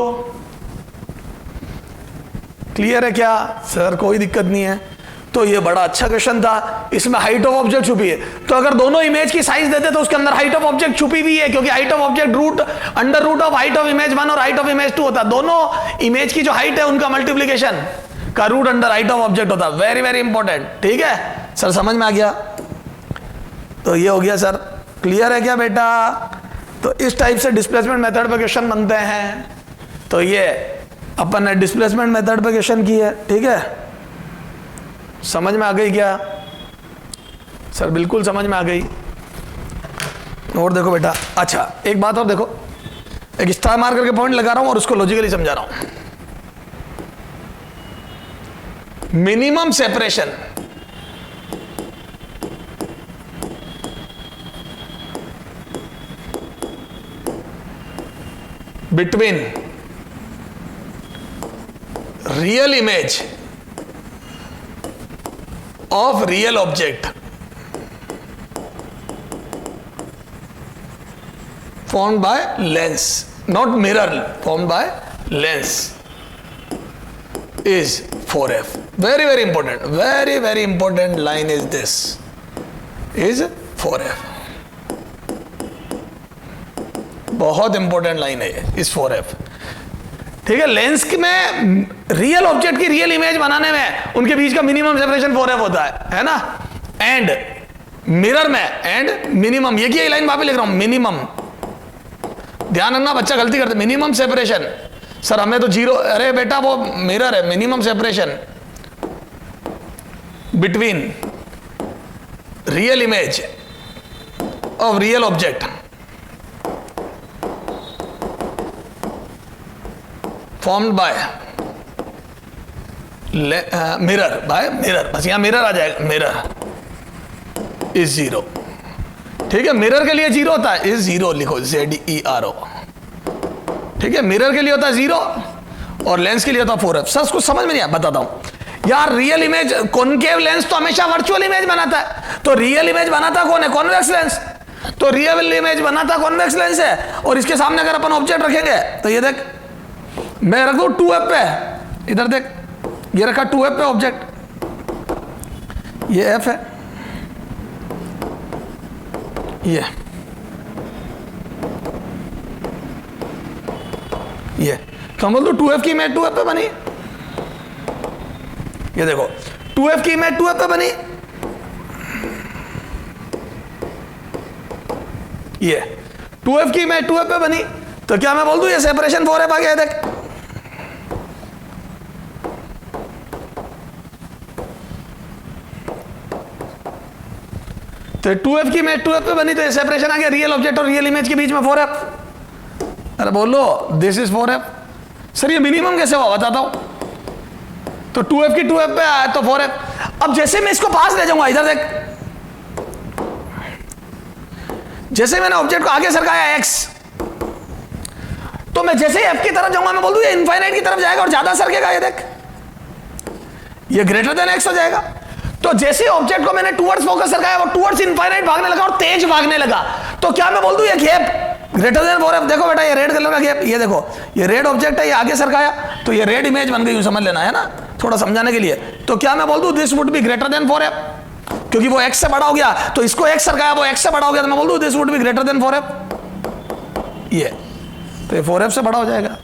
क्लियर है क्या सर? कोई दिक्कत नहीं है। तो ये बड़ा अच्छा क्वेश्चन था, इसमें हाइट ऑफ ऑब्जेक्ट छुपी है। तो अगर दोनों इमेज की साइज देते तो उसके अंदर हाइट ऑफ ऑब्जेक्ट छुपी भी है, क्योंकि height of object √ of height of image 1 और हाइट ऑफ इमेज 2 होता है। दोनों इमेज की जो हाइट है उनका मल्टीप्लीकेशन का root under height of object होता है। Very very important. ठीक है सर, समझ में आ गया? तो ये हो गया सर, क्लियर है क्या बेटा? तो इस टाइप से डिस्प्लेसमेंट मेथड पे क्वेश्चन बनते हैं। तो ये अपन ने डिस्प्लेसमेंट मेथड पे क्वेश्चन की है। ठीक है, समझ में आ गई क्या सर? बिल्कुल समझ में आ गई। और देखो बेटा, अच्छा एक बात और देखो, एक स्टार मार करके पॉइंट लगा रहा हूं और उसको लॉजिकली समझा रहा हूं। Minimum separation between real image of real object formed by lens, not mirror, formed by lens, is 4f. Very very important, very very important line is this, is 4f. बहुत important line है ये, इस 4f। ठीक है, lens में real object की real image बनाने में उनके बीच का मिनिमम सेपरेशन 4f होता है ना। एंड मिरर में एंड मिनिमम, ये की लाइन वापस लिख रहा हूं, मिनिमम, ध्यान रखना बच्चा गलती करते, मिनिमम सेपरेशन। सर हमें तो 0, अरे बेटा वो मिरर है, minimum separation between real image of real object formed by mirror, by mirror, बस यहां मिरर आ जाएगा, मिरर इज 0। ठीक है, मिरर के लिए 0 होता है, इज 0 लिखो, ZERO। ठीक है, मिरर के लिए होता है 0 और लेंस के लिए होता है 4f। सर उसको समझ में नहीं आया, बताता हूं यार। रियल इमेज, कॉनकेव लेंस तो हमेशा वर्चुअल इमेज बनाता है, तो रियल इमेज बनाता कौन है? Convex lens. तो रियल इमेज बनाता कॉन्वेक्स लेंस है, और इसके सामने अगर अपन ऑब्जेक्ट रखेंगे तो ये देख, मैं रख दूं 2f पे, इधर देख ये रखा 2f पे ऑब्जेक्ट, ये f है, ये तो हम बोल दो 2f की इमेज 2f पे बनी। ये देखो 2f की इमेज 2f पे बनी, ये 2f की इमेज 2f पे बनी, तो क्या मैं बोल दूं ये सेपरेशन 4f आ गया। देख तो 2f की इमेज 2f पे बनी, तो ये सेपरेशन आ गया रियल ऑब्जेक्ट और रियल इमेज के बीच में 4f। अरे बोलो दिस इज 4f। सर ये मिनिमम कैसे हुआ बताता हूं। तो 2f की 2f पे आया तो 4f। अब जैसे मैं इसको पास ले जाऊंगा, इधर देख, जैसे मैंने ऑब्जेक्ट को आगे सरकाया x, तो मैं जैसे ही f की तरफ जाऊंगा मैं बोल दूं ये इनफाइनाइट की तरफ जाएगा और ज्यादा सरकेगा। ये देख ये ग्रेटर देन x हो जाएगा। तो जैसे ऑब्जेक्ट को मैंने टुवर्ड्स फोकस सरकाया, वो टुवर्ड्स इनफाइनाइट भागने लगा और तेज भागने लगा, तो क्या मैं बोल दूं ये गैप ग्रेटर देन 4f। देखो बेटा ये रेड कलर का गैप, ये देखो ये रेड ऑब्जेक्ट है, ये आगे सरकाया तो ये रेड इमेज बन गई, समझ लेना है ना, थोड़ा समझाने के लिए। तो क्या मैं बोल दूं this would be greater than 4f, क्योंकि वो x से बड़ा हो गया, तो इसको x सरकाया, वो x से बड़ा हो गया, तो मैं बोल दूं this would be greater than 4f। ये तो ये 4f से बड़ा हो जाएगा।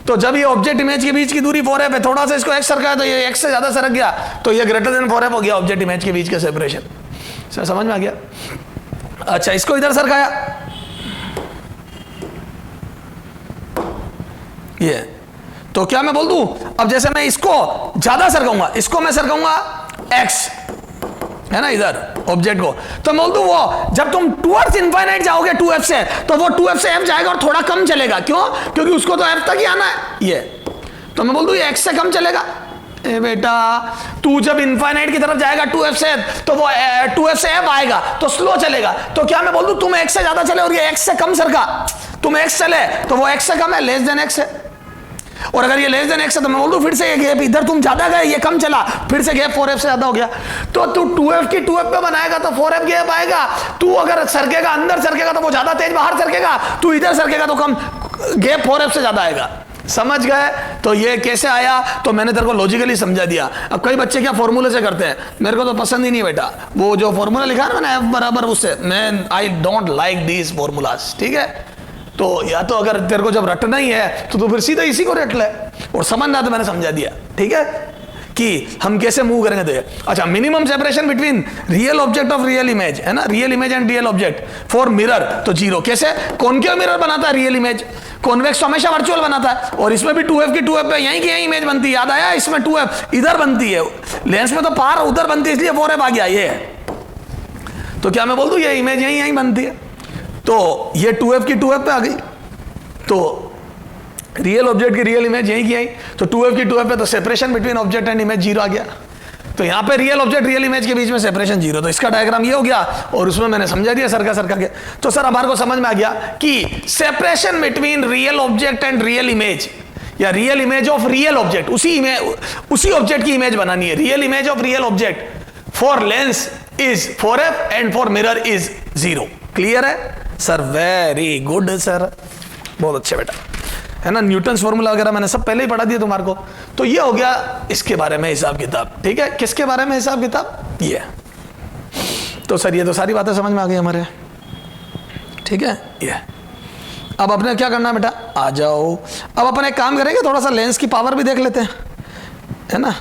तो जब ये ऑब्जेक्ट इमेज के बीच की दूरी 4f है, थोड़ा सा इसको x सरकाया तो ये x से ज्यादा सरक गया, तो ये ग्रेटर देन 4f हो गया ऑब्जेक्ट इमेज के बीच का सेपरेशन। सर समझ में आ गया। अच्छा इसको इधर सरकाया, ये तो क्या मैं बोल दूं, अब जैसे मैं इसको ज्यादा सरकाऊंगा, इसको मैं सरकाऊंगा x है ना इधर ऑब्जेक्ट को, तो मैं बोल दूं वो जब तुम टुवर्ड्स इनफाइनाइट जाओगे 2f से, तो वो 2f से f जाएगा और थोड़ा कम चलेगा। क्यों? क्योंकि उसको तो f तक ही आना है। ये तो मैं बोल दूं ये x से कम चलेगा। ए बेटा तू जब इनफाइनाइट की तरफ जाएगा 2f से, तो वो 2f से f आएगा तो स्लो चलेगा। तो क्या मैं बोल दूं तुम x से ज्यादा चले और ये x से कम सरका, तुम x चले तो वो x से कम है, लेस देन x है। और अगर ये लेस देन x है तो मैं बोल दूं फिर से ये गैप, इधर तुम ज्यादा गए ये कम चला, फिर से गैप 4f से ज्यादा हो गया। तो तू 2f की 2f पे बनाएगा तो 4f गैप आएगा। तू अगर सरकेगा अंदर सरकेगा तो वो ज्यादा तेज बाहर सरकेगा, तू इधर सरकेगा तो कम, गैप 4f से ज्यादा आएगा। समझ गए? तो ये कैसे आया, तो मैंने तेरे को लॉजिकली समझा दिया। अब कई बच्चे क्या फॉर्मूले से करते हैं, मेरे को तो पसंद ही नहीं बेटा, वो जो फॉर्मूला लिखा है ना मैंने f बराबर उससे, मैं I don't like these formulas. ठीक है, तो या तो अगर तेरे को जब रटना ही है तो तू फिर सीधा इसी को रट ले और समझना, तो मैंने समझा दिया। ठीक है कि हम कैसे मूव करेंगे। तो अच्छा minimum separation between real object of real image है ना, real image and real object for mirror, तो 0। कैसे? कॉनकेव मिरर बनाता है रियल इमेज, कॉन्वेक्स तो हमेशा वर्चुअल बनाता है। और इसमें भी 2f की 2f पे यहीं की यहीं इमेज बनती है, याद आया? इसमें 2f इधर बनती है, लेंस में तो पार उधर बनती है, इसलिए 4f आ गया ये। तो क्या मैं बोल दूं ये इमेज यहीं यहीं बनती है, तो ये 2f की 2f पे आ गई, तो रियल ऑब्जेक्ट की रियल इमेज यहीं की यहीं, तो 2f की 2f पे तो separation between object and image 0 आ गया। तो यहां पे रियल ऑब्जेक्ट रियल इमेज के बीच में सेपरेशन 0, तो इसका डायग्राम ये हो गया और उसमें मैंने समझा दिया सरका के। तो सर हमारे को समझ में आ गया कि separation between real object and real image, या real image of real object, उसी ऑब्जेक्ट की इमेज बनानी है। Real image of real object for lens is 4f and for mirror is 0। Clear है सर? वेरी गुड सर, बहुत अच्छे बेटा, है ना। न्यूटन्स फॉर्मूला वगैरह मैंने सब पहले ही पढ़ा दिया तुम्हारे को। तो ये हो गया इसके बारे में हिसाब किताब। ठीक है, किसके बारे में हिसाब किताब? ये। तो सर ये तो सारी बातें समझ में आ गई हमारे। ठीक है ये। अब अपने क्या करना है बेटा, आ जाओ। अब अपन एक काम करेंगे, थोड़ा सा लेंस की पावर भी देख लेते हैं, है ना।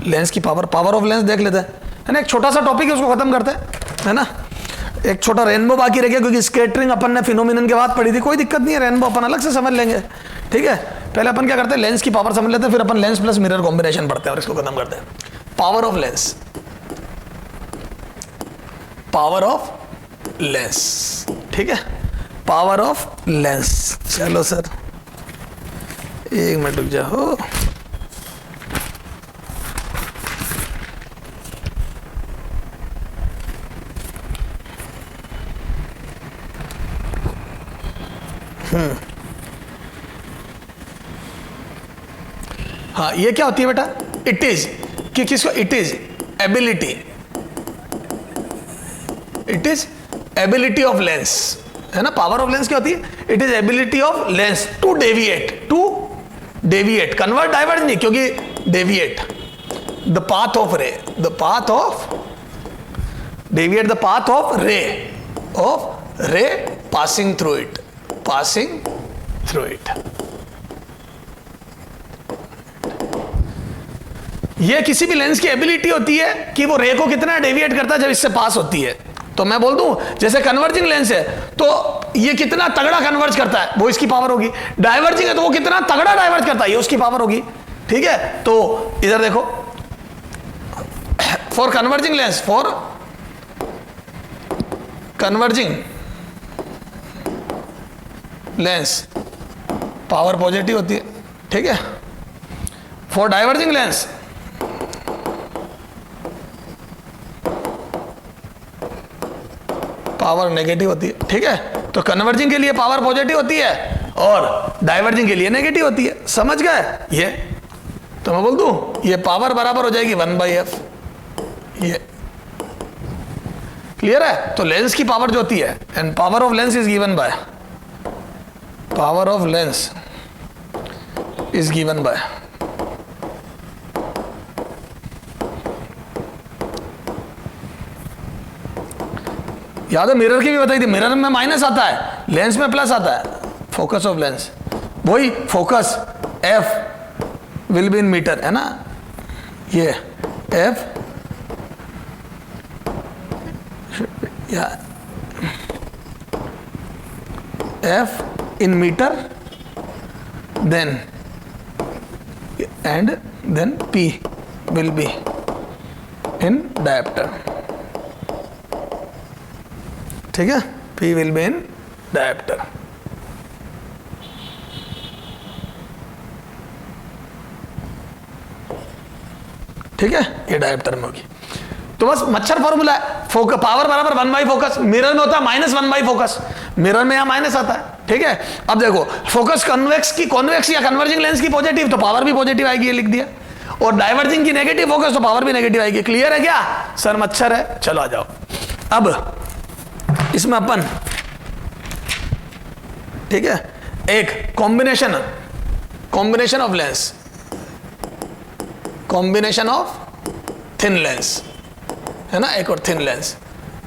लेंस की पावर, पावर ऑफ लेंस देख लेते हैं, है ना। एक छोटा सा टॉपिक है, उसको खत्म करते हैं, है ना। एक छोटा रेनबो बाकी रह गया, क्योंकि स्कैटरिंग अपन ने फिनोमिनन के बाद पढ़ी थी, कोई दिक्कत नहीं है, रेनबो अपन अलग से समझ लेंगे, ठीक है। पहले अपन क्या करते हैं, लेंस की पावर समझ लेते हैं, फिर अपन लेंस प्लस मिरर कॉम्बिनेशन पढ़ते हैं और इसको खत्म करते हैं। Power of lens, power of lens, ठीक है, पावर ऑफ लेंस। चलो सर एक मिनट रुक जाओ। हाँ, ये क्या होती है बेटा, इट इज, कि किसको, it is ability, it is ability of lens, है ना। पावर ऑफ लेंस क्या होती है, it is ability of lens to deviate, to deviate, convert diverge नहीं, क्योंकि deviate the path of ray, the path of, deviate the path of ray passing through it, passing through it. ये किसी भी lens की ability होती है कि वो रे को कितना डेविएट करता है जब इससे पास होती है। तो मैं बोल दूं, जैसे कन्वर्जिंग लेंस है तो ये कितना तगड़ा कन्वर्ज करता है, वो इसकी पावर होगी। डाइवर्जिंग है तो वो कितना तगड़ा डाइवर्ज करता है, ये उसकी पावर होगी, ठीक है। तो इधर देखो, for converging lens, for converging lens power positive होती है, ठीक है। For diverging lens power negative होती है, ठीक है। तो कन्वर्जिंग के लिए पावर पॉजिटिव होती है और डाइवर्जिंग के लिए नेगेटिव होती है, समझ गए ये। तो मैं बोल दूं, ये पावर बराबर हो जाएगी 1/f, ये क्लियर है। तो लेंस की पावर जो होती है, and power of lens is given by, power of lens is given by याद है, मिरर की भी बताई थी, मिरर में माइनस आता है, लेंस में प्लस आता है। फोकस ऑफ लेंस, वही focus F will be in metre, है ना। ये एफ या F in metre, then and then P will be in dioptre, ठीक है। P will be in diopter, ठीक है, ये डायप्टर में होगी। तो बस मच्छर फॉर्मूला है, पावर बराबर 1 फोकस, मिरर में होता है -1 फोकस, मिरर में यहां माइनस आता है, ठीक है। अब देखो, फोकस कन्वेक्स की, कॉन्वेक्स या कन्वर्जिंग लेंस की पॉजिटिव, तो पावर भी पॉजिटिव आएगी, ये लिख दिया। और डाइवर्जिंग की नेगेटिव फोकस, तो पावर भी नेगेटिव आएगी। क्लियर है क्या सर, मच्छर है। चलो आ जाओ। अब इसमें अपन, ठीक है, एक combination of lens, combination of thin lens, है ना, एक और थिन लेंस।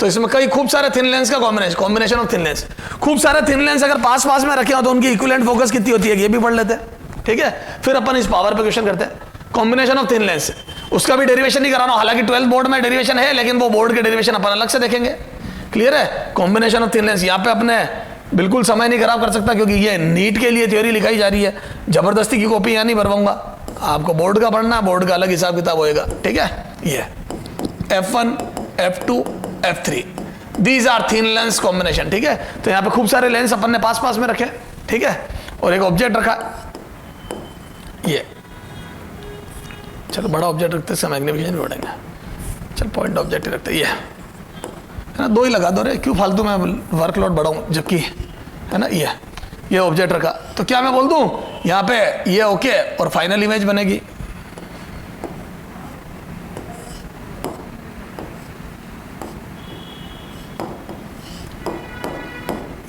तो इसमें कई खूब सारे थिन लेंस का कॉम्बिनेशन ऑफ थिन लेंस। खूब सारे थिन लेंस अगर पास पास में रखे हो तो उनकी इक्विवेलेंट फोकस कितनी होती है, ये भी पढ़ लेते हैं, ठीक है। फिर अपन इस पावर पे क्वेश्चन करते हैं। कॉम्बिनेशन ऑफ थिन लेंस, उसका भी डेरिवेशन नहीं कराना, हालांकि 12th बोर्ड में डेरिवेशन है, लेकिन वो बोर्ड के डेरिवेशन अपन अलग से देखेंगे। क्लियर है। कॉम्बिनेशन ऑफ थिन लेंस, यहाँ पे अपने बिल्कुल समय नहीं खराब कर सकता, क्योंकि ये नीट के लिए थ्योरी लिखाई जा रही है, जबरदस्ती की कॉपी यहाँ नहीं भरवाऊंगा, आपको बोर्ड का पढ़ना, बोर्ड का अलग हिसाब किताब होएगा, ठीक है। ये F1, F2, F3, these are thin lens combination, ठीक है। तो यहाँ पे खूब सारे लेंस अपन ने पास पास में रखे, ठीक है, और एक ऑब्जेक्ट रखा, ये चलो बड़ा ऑब्जेक्ट रखते हैं, मैग्निफिकेशन भी बढ़ेंगे, चल पॉइंट ऑब्जेक्ट रखते हैं, ये है ना, 2 ही लगा दो रे, क्यों फालतू में वर्कलोड बढ़ाऊं, जबकि है ना। ये ऑब्जेक्ट रखा, तो क्या मैं बोल दूं यहाँ पे ये ओके, और फाइनल इमेज बनेगी।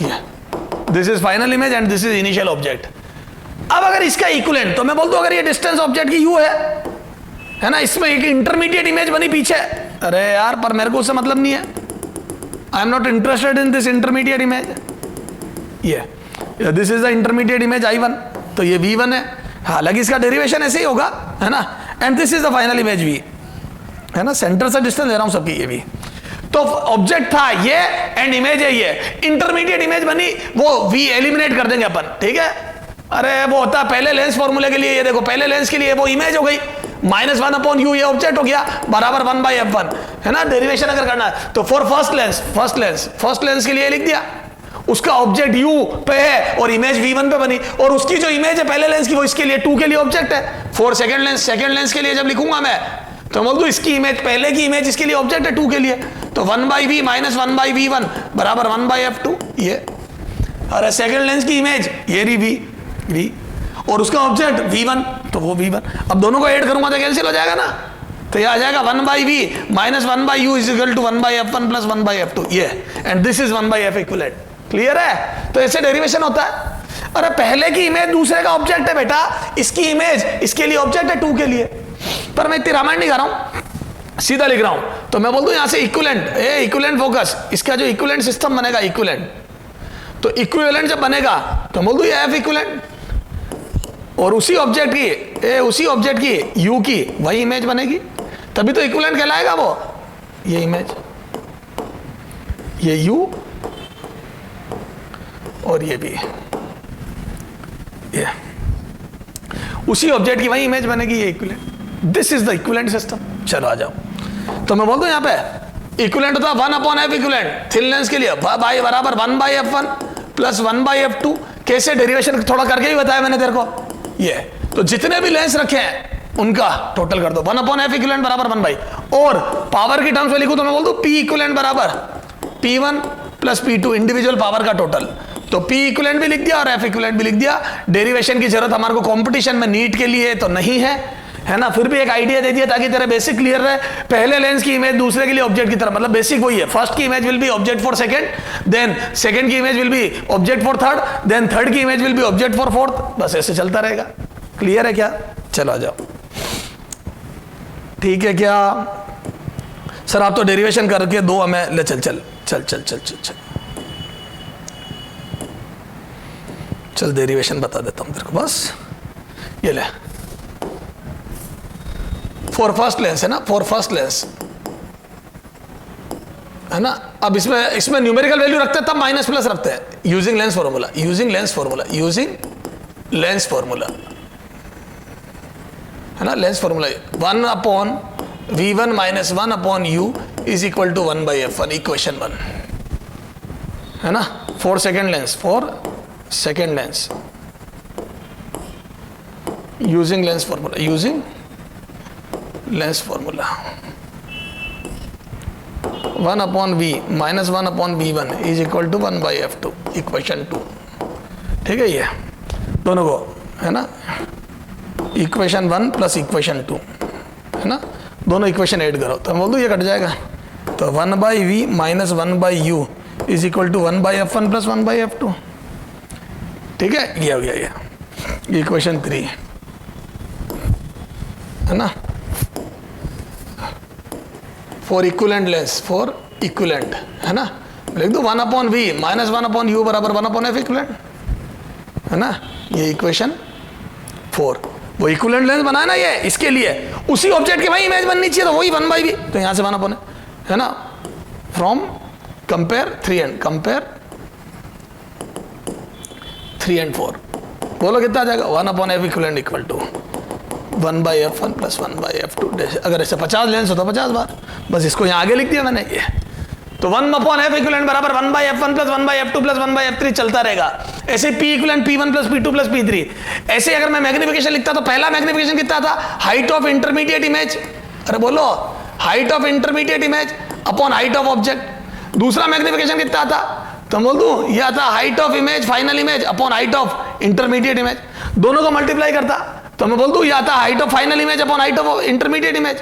ये this is final image and this is initial object. अब अगर इसका इक्विवेलेंट, तो मैं बोल दूं अगर ये डिस्टेंस ऑब्जेक्ट की u है ना, इसमें एक इंटरमीडिएट इमेज बनी पीछे, अरे यार पर मेरे को उससे मतलब नहीं है, I am not interested in this intermediate image, ये this is the intermediate image I1, तो ये V1 है, हालांकि इसका डेरिवेशन ऐसे ही होगा, है ना, and this is the final image V, है ना, सेंटर से डिस्टेंस ले रहा हूं सबकी, ये भी तो ऑब्जेक्ट था ये एंड इमेज है ये, इंटरमीडिएट इमेज बनी, वो V एलिमिनेट कर देंगे अपन, ठीक है। अरे वो होता है पहले लेंस फॉर्मूले के लिए, ये देखो पहले लेंस के लिए वो इमेज हो गई, -1/u ये ऑब्जेक्ट हो गया, बराबर 1/f1, है ना। डेरिवेशन अगर करना है तो फॉर फर्स्ट लेंस के लिए लिख दिया, उसका ऑब्जेक्ट u पे है और इमेज V1 पे बनी, और उसकी जो इमेज है पहले लेंस की वो इसके लिए 2 के लिए ऑब्जेक्ट है। फॉर सेकंड लेंस के लिए जब लिखूंगा मैं तो बोल दूं इसकी इमेज, पहले की इमेज इसके लिए ऑब्जेक्ट है 2 के लिए, तो 1/v माइनस 1/v1 बराबर 1/f2 ये। अरे सेकंड लेंस की इमेज ये रही v और उसका ऑब्जेक्ट V1, तो वो V1। अब दोनों को ऐड करूंगा तो कैंसिल हो जाएगा ना, तो ये आ जाएगा 1/v minus 1/u is equal to 1/f1 plus 1/f2 ये, and this is 1/f equivalent. Clear है? तो ऐसे डेरिवेशन होता है। अरे पहले की इमेज दूसरे का ऑब्जेक्ट है बेटा, इसकी इमेज इसके लिए ऑब्जेक्ट है 2 के लिए, पर मैं इतनी रामायण नहीं कर रहा हूं, सीधा लिख रहा हूं। तो मैं बोल दूं यहां से इक्विवेलेंट फोकस, इसका जो इक्विवेलेंट सिस्टम बनेगा इक्विवेलेंट, तो इक्विवेलेंट जब बनेगा तो बोल दूं ये F इक्विवेलेंट, और उसी ऑब्जेक्ट की U की वही इमेज बनेगी, तभी तो इक्विवेलेंट कहलाएगा वो। ये इमेज, ये U और ये भी, ये उसी ऑब्जेक्ट की वही इमेज बनेगी, ये equivalent. This is the equivalent system. चलो आ जाओ, तो मैं बोल दूं यहां पे इक्विवेलेंट होता है 1/f इक्विवेलेंट थिन लेंस के लिए बाई बराबर 1/f1 प्लस 1/f2। कैसे डेरिवेशन थोड़ा करके ही बताया मैंने तेरे को, ये तो जितने भी लेंस रखे हैं उनका टोटल कर दो, 1/f इक्विवेलेंट बराबर 1/, और पावर की टर्म्स में लिखूं तो मैं बोल दूं P इक्विवेलेंट बराबर P1 plus P2 individual power का टोटल, तो P इक्विवेलेंट भी लिख दिया और F इक्विवेलेंट भी लिख दिया। डेरिवेशन की जरूरत हमारे को कंपटीशन में नीट के लिए तो नहीं है ना, फिर भी एक आइडिया दे दिया ताकि तेरा बेसिक क्लियर रहे। पहले लेंस की इमेज दूसरे के लिए ऑब्जेक्ट की तरह, मतलब बेसिक वही है, फर्स्ट की image will be object for second, then second की image will be object for third, then third की image will be object for fourth, बस ऐसे चलता रहेगा। क्लियर है क्या? चलो आ जाओ, ठीक है क्या सर? आप तो डेरिवेशन करके दो हमें, ले चल चल चल चल चल चल चल चल डेरिवेशन बता देता हूं तेरे को, बस ये ले। फॉर फर्स्ट लेंस है ना, फॉर फर्स्ट लेंस है ना। अब इसमें न्यूमेरिकल वैल्यू रखते हैं तब माइनस प्लस रखते हैं, यूजिंग लेंस फॉर्मूला है ना। Lens formula 1/v1 minus 1/u is equal to 1/f1, equation 1 है ना। For second lens using lens formula 1/v minus 1/v1 is equal to 1/f2, equation 2। ठीक है, ये दोनों को है ना, इक्वेशन 1 प्लस इक्वेशन 2 है ना, दोनों इक्वेशन ऐड करो तो मैं बोल दूं ये कट जाएगा, तो 1/v minus 1/u is equal to 1/f1 plus 1/f2। ठीक है, ये हो गया ये इक्वेशन 3 है ना। For equivalent lens, for equivalent है ना, लिख दो 1/v माइनस 1/u बराबर 1/f इक्विवेलेंट है ना। ये इक्वेशन 4, वो इक्विवेलेंट लेंस बनाया ना ये, इसके लिए उसी ऑब्जेक्ट की वही इमेज बननी चाहिए, तो वही 1/v, तो यहां से 1/, है ना। फ्रॉम कंपेयर 3 and 4, बोलो कितना आ जाएगा? 1/f equivalent equal to 1/f1 plus 1/f2। अगर ऐसे 50 लेंस हो तो 50 बार, बस इसको यहाँ आगे लिख दिया मैंने ये, तो 1/f इक्विवेलेंट बराबर 1/f1 plus 1/f2 plus 1/f3 चलता रहेगा। ऐसे P equivalent P1 plus P2 plus P3। ऐसे अगर मैं मैग्निफिकेशन लिखता तो पहला मैग्निफिकेशन कितना था? हाइट ऑफ इंटरमीडिएट इमेज, अरे बोलो, height of intermediate image upon height of object. दूसरा मैग्निफिकेशन कितना था? तो बोल दूं यह था height of image final image upon height of intermediate image, दोनों को मल्टीप्लाई करता, तो मैं बोल दूं यह था height of final image upon height of intermediate image.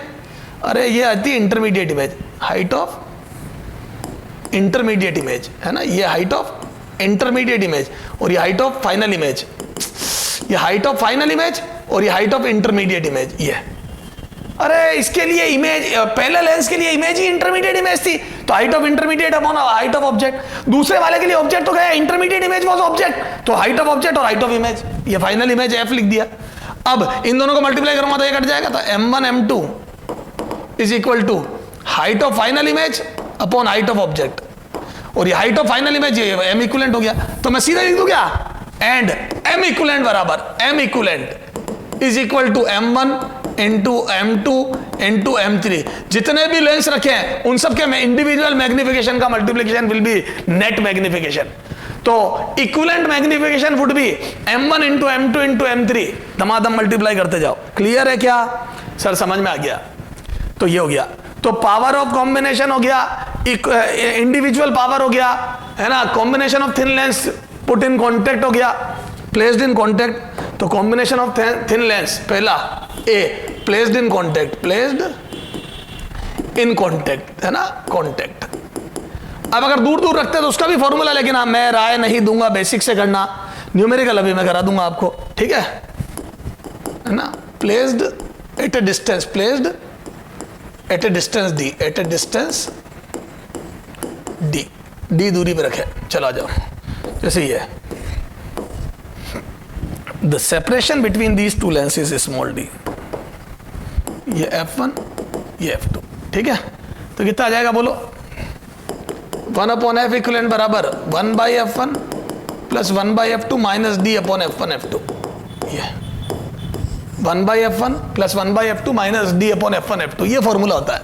अरे ये आती है intermediate image, height of intermediate image है ना, ये हाइट ऑफ इंटरमीडिएट इमेज और ये हाइट ऑफ फाइनल इमेज, ये हाइट ऑफ फाइनल इमेज और ये हाइट ऑफ इंटरमीडिएट इमेज, ये अरे इसके लिए इमेज, पहले लेंस के लिए इमेज ही इंटरमीडिएट इमेज थी, तो height of intermediate upon height of object. दूसरे वाले के लिए ऑब्जेक्ट तो गया, इंटरमीडिएट इमेज वाज ऑब्जेक्ट, तो हाइट ऑफ ऑब्जेक्ट और हाइट ऑफ इमेज, ये फाइनल इमेज एफ लिख दिया। अब इन दोनों को मल्टीप्लाई करूंगा तो ये कट जाएगा, तो m1 m2 is equal to height of final image upon height of object, और ये हाइट ऑफ फाइनल इमेज ये m इक्विवेलेंट हो गया, तो मैं सीधा लिख दूं क्या, एंड m इक्विवेलेंट बराबर m equivalent is equal to m1 into m2 into m3। जितने भी लेंस रखे हैं उन सब के इंडिविजुअल मैग्निफिकेशन का multiplication will be net magnification, तो equivalent magnification would be m1 into m2 into m3, Damadam multiply करते जाओ। क्लियर है क्या सर, समझ में आ गया? तो ये हो गया, तो पावर ऑफ कॉम्बिनेशन हो गया, इंडिविजुअल पावर हो गया, है ना, combination of thin lens put in contact हो गया, प्लेस्ड इन कॉन्टेक्ट, तो कॉम्बिनेशन ऑफ थिन लेंस पहला a placed in contact, placed in contact, है ना, कॉन्टेक्ट। अब अगर दूर दूर रखते तो उसका भी फॉर्मूला, लेकिन हाँ मैं राय नहीं दूंगा, बेसिक से करना, न्यूमेरिकल अभी मैं करा दूंगा आपको, ठीक है ना। Placed at a distance, placed at a distance D, at a distance D, D दूरी पे रखे, चला जाओ, जैसे ये है, the separation between these two lenses is small D, ये f1 ये f2, ठीक है। तो कितना आ जाएगा बोलो, 1 अपॉन एफ इक्विवेलेंट बराबर 1 by f1 plus 1 by f2 minus D upon f1 f2, ये 1 by f1 plus 1 by f2 minus D upon f1 f2, ये फॉर्मूला होता है।